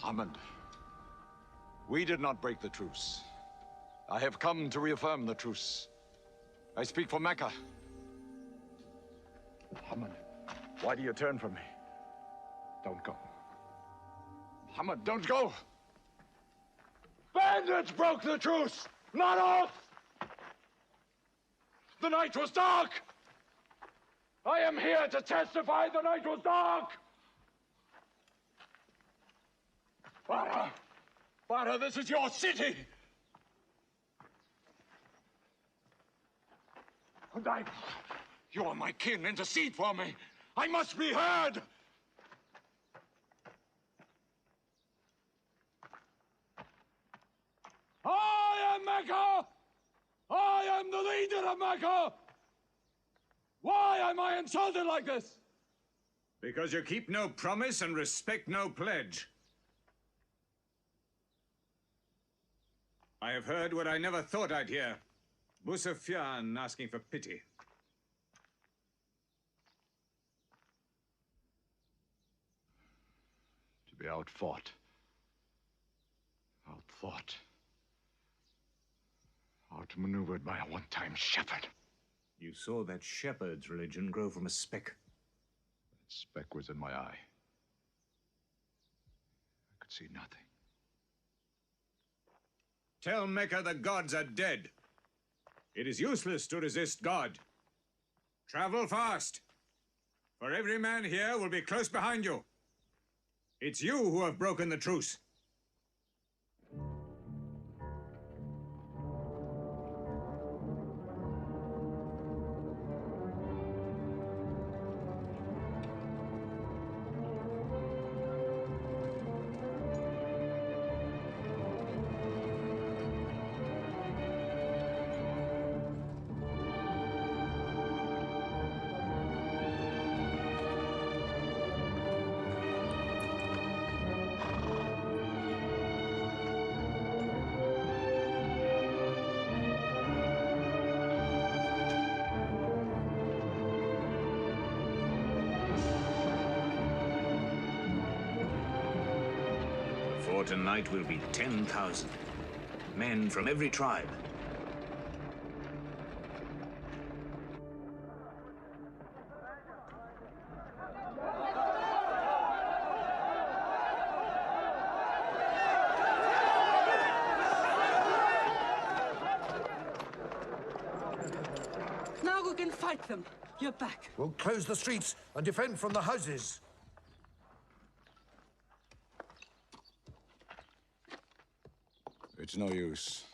Muhammad, we did not break the truce. I have come to reaffirm the truce. I speak for Mecca. Muhammad, why do you turn from me? Don't go. Muhammad, don't go! Bandits broke the truce, not us! The night was dark! I am here to testify the night was dark! Father! Father, this is your city! And you are my kin, intercede for me! I must be heard! I am Mecca! I am the leader of Mecca! Why am I insulted like this? Because you keep no promise and respect no pledge. I have heard what I never thought I'd hear. Bu Sufyan asking for pity. To be outfought. Outthought. Outmaneuvered by a one-time shepherd. You saw that shepherd's religion grow from a speck. That speck was in my eye. I could see nothing. Tell Mecca the gods are dead. It is useless to resist God. Travel fast, for every man here will be close behind you. It's you who have broken the truce. For tonight will be 10,000 men from every tribe. Now we can fight them. You're back. We'll close the streets and defend from the houses. It's no use.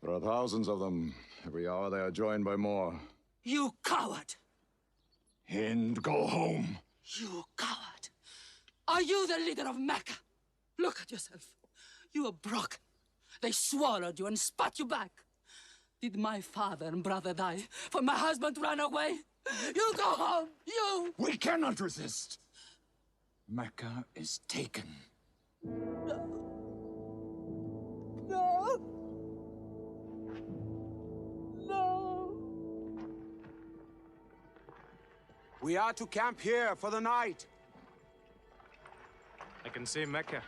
There are thousands of them. Every hour they are joined by more. You coward! Hind, go home. You coward! Are you the leader of Mecca? Look at yourself. You are broken. They swallowed you and spat you back. Did my father and brother die for my husband to run away? You go home, you! We cannot resist. Mecca is taken. No. No. We are to camp here for the night. I can see Mecca.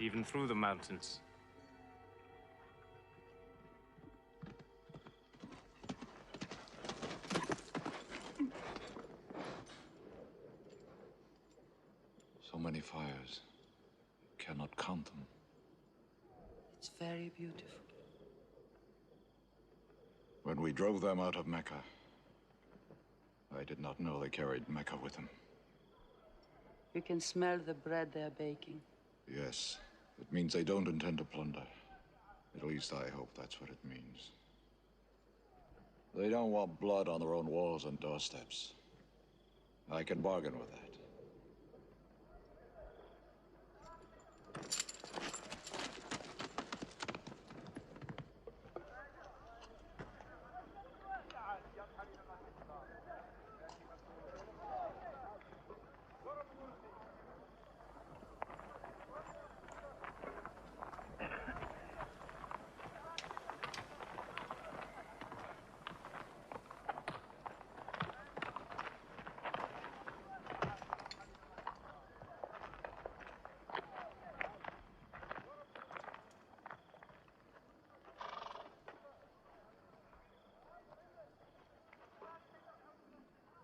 even through the mountains. So many fires. Cannot count them. It's very beautiful. When we drove them out of Mecca, I did not know they carried Mecca with them. You can smell the bread they're baking. Yes, it means they don't intend to plunder. At least I hope that's what it means. They don't want blood on their own walls and doorsteps. I can bargain with that.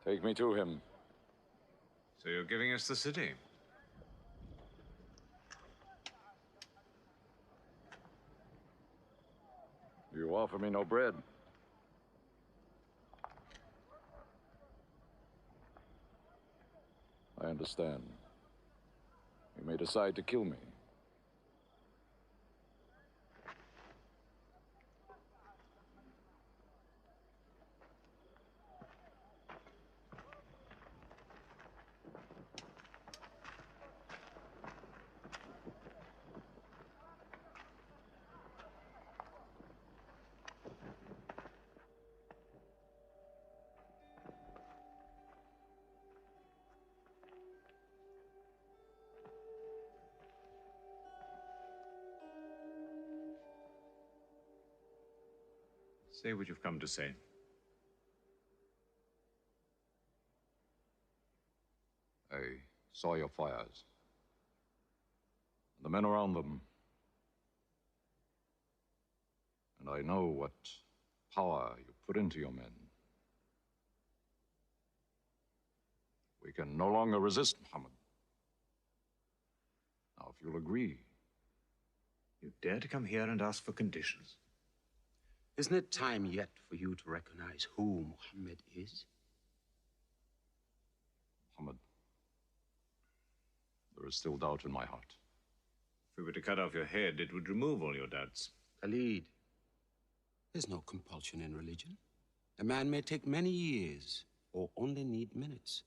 Take me to him. So you're giving us the city? You offer me no bread. I understand. You may decide to kill me. Say what you've come to say. I saw your fires. The men around them. And I know what power you put into your men. We can no longer resist Muhammad. Now, if you'll agree. You dare to come here and ask for conditions? Isn't it time yet for you to recognize who Muhammad is? Muhammad, there is still doubt in my heart. If we were to cut off your head, it would remove all your doubts. Khalid, there's no compulsion in religion. A man may take many years or only need minutes.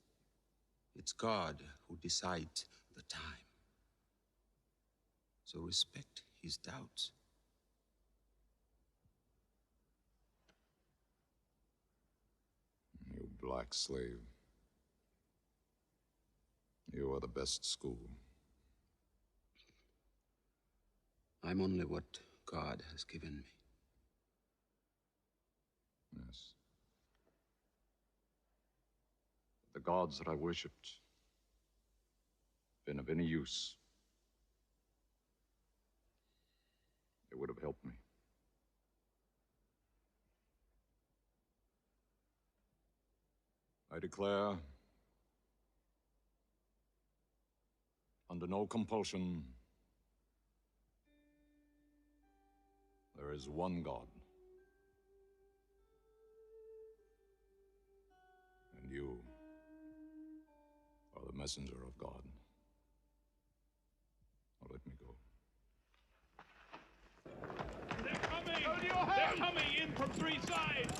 It's God who decides the time. So respect his doubts. You black slave. You are the best school. I'm only what God has given me. Yes. The gods that I worshipped been of any use. They would have helped me. I declare, under no compulsion, there is one God. And you are the messenger of God. Now let me go. They're coming! They're coming in from three sides!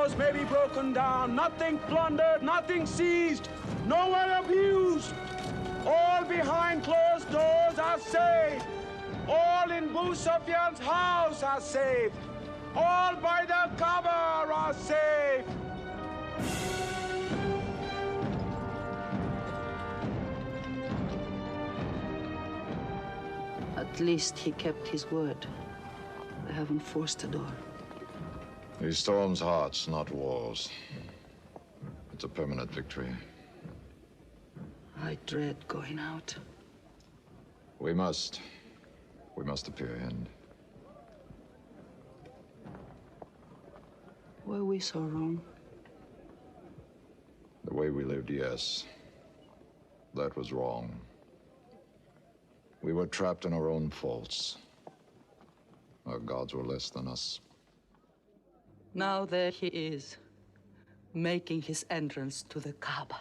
laws may be broken down, nothing plundered, nothing seized, no one abused. All behind closed doors are safe. All in Abu Sufyan's house are safe. All by the Kaaba are safe. At least he kept his word. They haven't forced a door. He storms hearts, not walls. It's a permanent victory. I dread going out. We must appear in. Were we so wrong? The way we lived, yes. That was wrong. We were trapped in our own faults. Our gods were less than us. Now there he is, making his entrance to the Kaaba.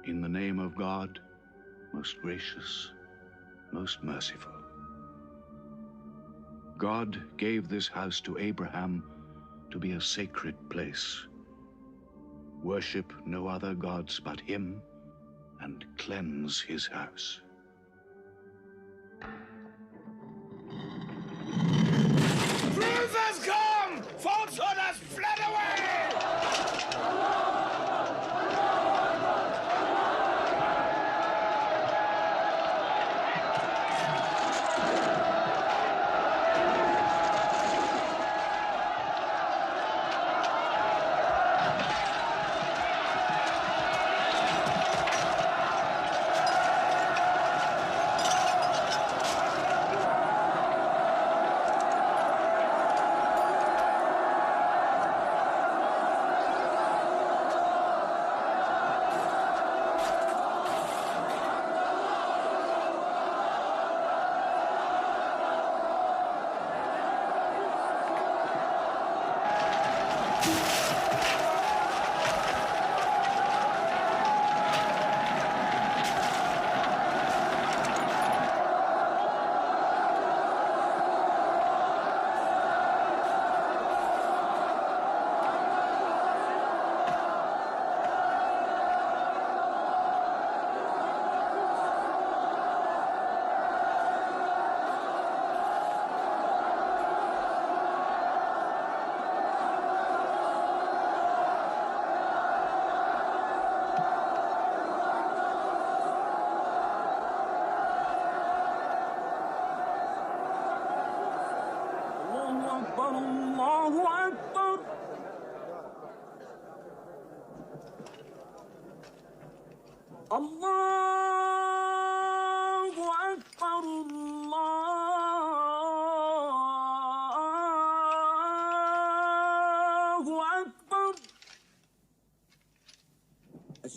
In the name of God, most gracious, most merciful. God gave this house to Abraham to be a sacred place. Worship no other gods but him, and cleanse his house. Truth has come! Falsehood has fled away!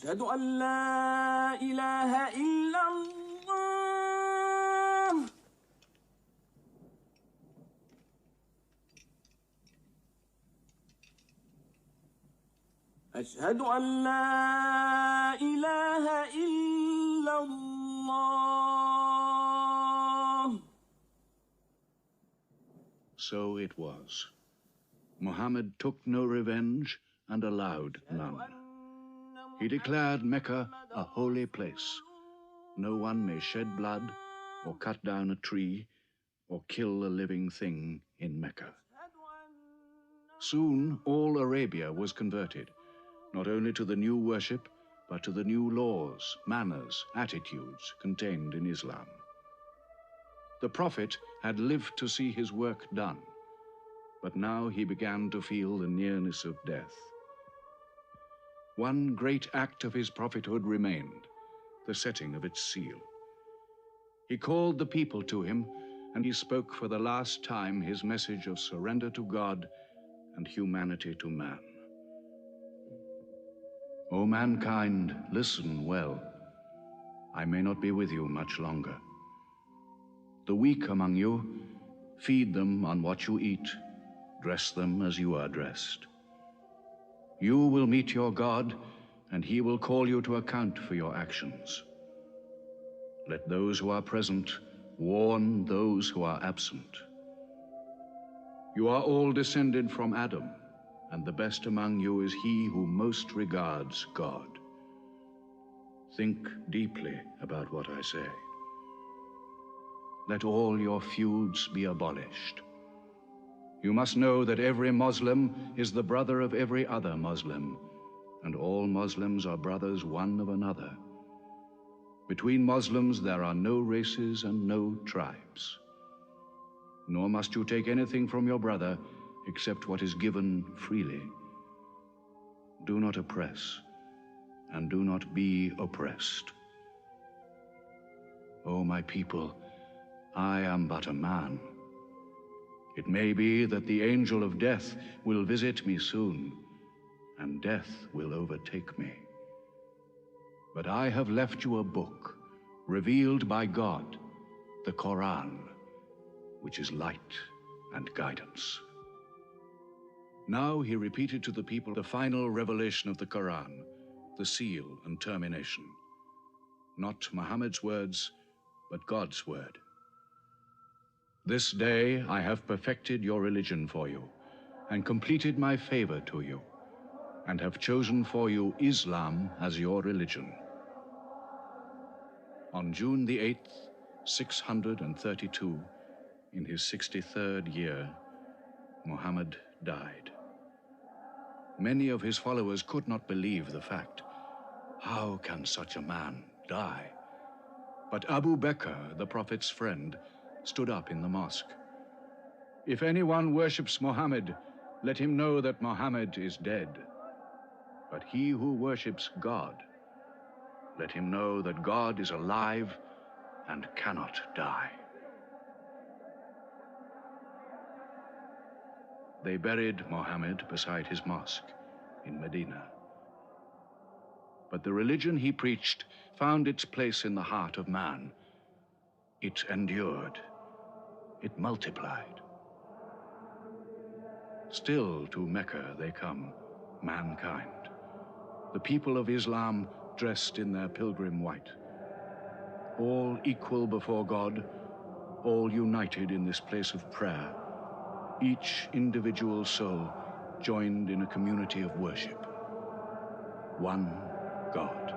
أشهد أن لا إله إلا الله أشهد أن لا إله إلا الله. So it was. Muhammad took no revenge and allowed none. He declared Mecca a holy place. No one may shed blood or cut down a tree or kill a living thing in Mecca. Soon all Arabia was converted, not only to the new worship, but to the new laws, manners, attitudes contained in Islam. The Prophet had lived to see his work done, but now he began to feel the nearness of death. One great act of his prophethood remained, the setting of its seal. He called the people to him, and he spoke for the last time his message of surrender to God and humanity to man. O mankind, listen well. I may not be with you much longer. The weak among you, feed them on what you eat, dress them as you are dressed. You will meet your God, and he will call you to account for your actions. Let those who are present warn those who are absent. You are all descended from Adam, and the best among you is he who most regards God. Think deeply about what I say. Let all your feuds be abolished. You must know that every Muslim is the brother of every other Muslim, and all Muslims are brothers one of another. Between Muslims there are no races and no tribes. Nor must you take anything from your brother except what is given freely. Do not oppress, and do not be oppressed. O my people, I am but a man. It may be that the angel of death will visit me soon, and death will overtake me. But I have left you a book, revealed by God, the Quran, which is light and guidance. Now he repeated to the people the final revelation of the Quran, the seal and termination. Not Muhammad's words, but God's word. This day I have perfected your religion for you, and completed my favor to you, and have chosen for you Islam as your religion. On June the 8th, 632, in his 63rd year, Muhammad died. Many of his followers could not believe the fact. How can such a man die? But Abu Bakr, the Prophet's friend, stood up in the mosque. If anyone worships Muhammad, let him know that Muhammad is dead. But he who worships God, let him know that God is alive and cannot die. They buried Muhammad beside his mosque in Medina. But the religion he preached found its place in the heart of man. It endured. It multiplied. Still to Mecca they come, mankind. The people of Islam dressed in their pilgrim white. All equal before God, all united in this place of prayer. Each individual soul joined in a community of worship. One God.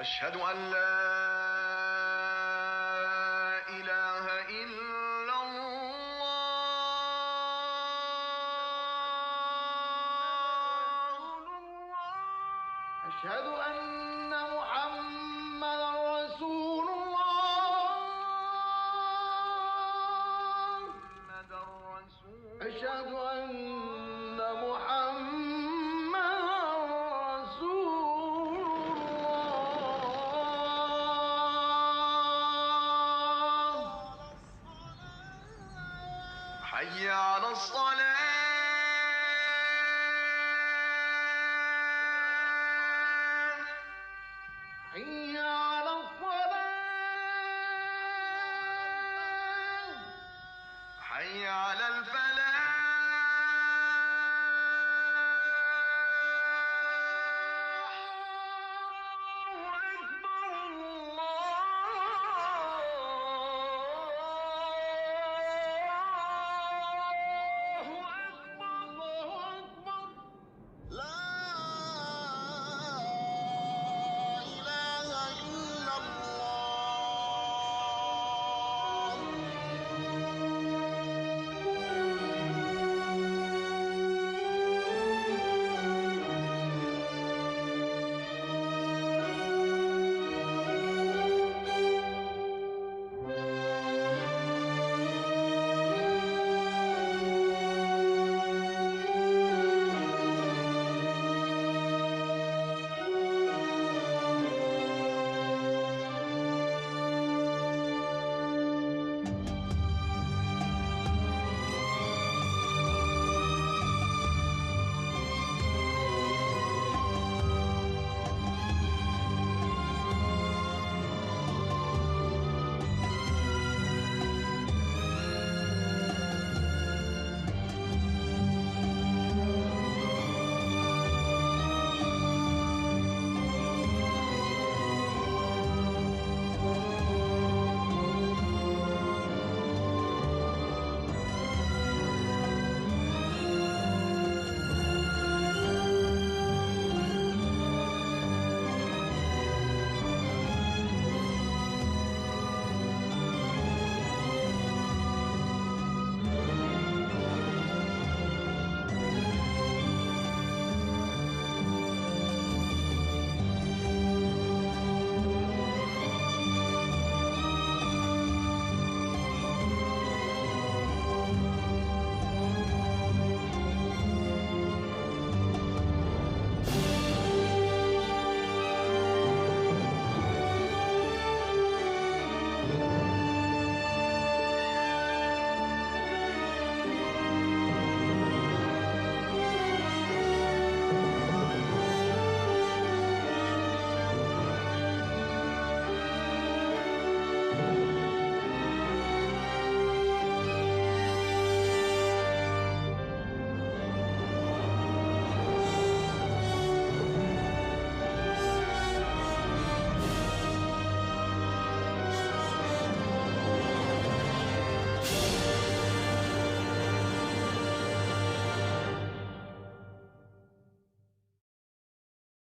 أشهد أن لا أشهد أن محمدا رسول الله أشهد أن محمدا رسول الله حي على الصلاة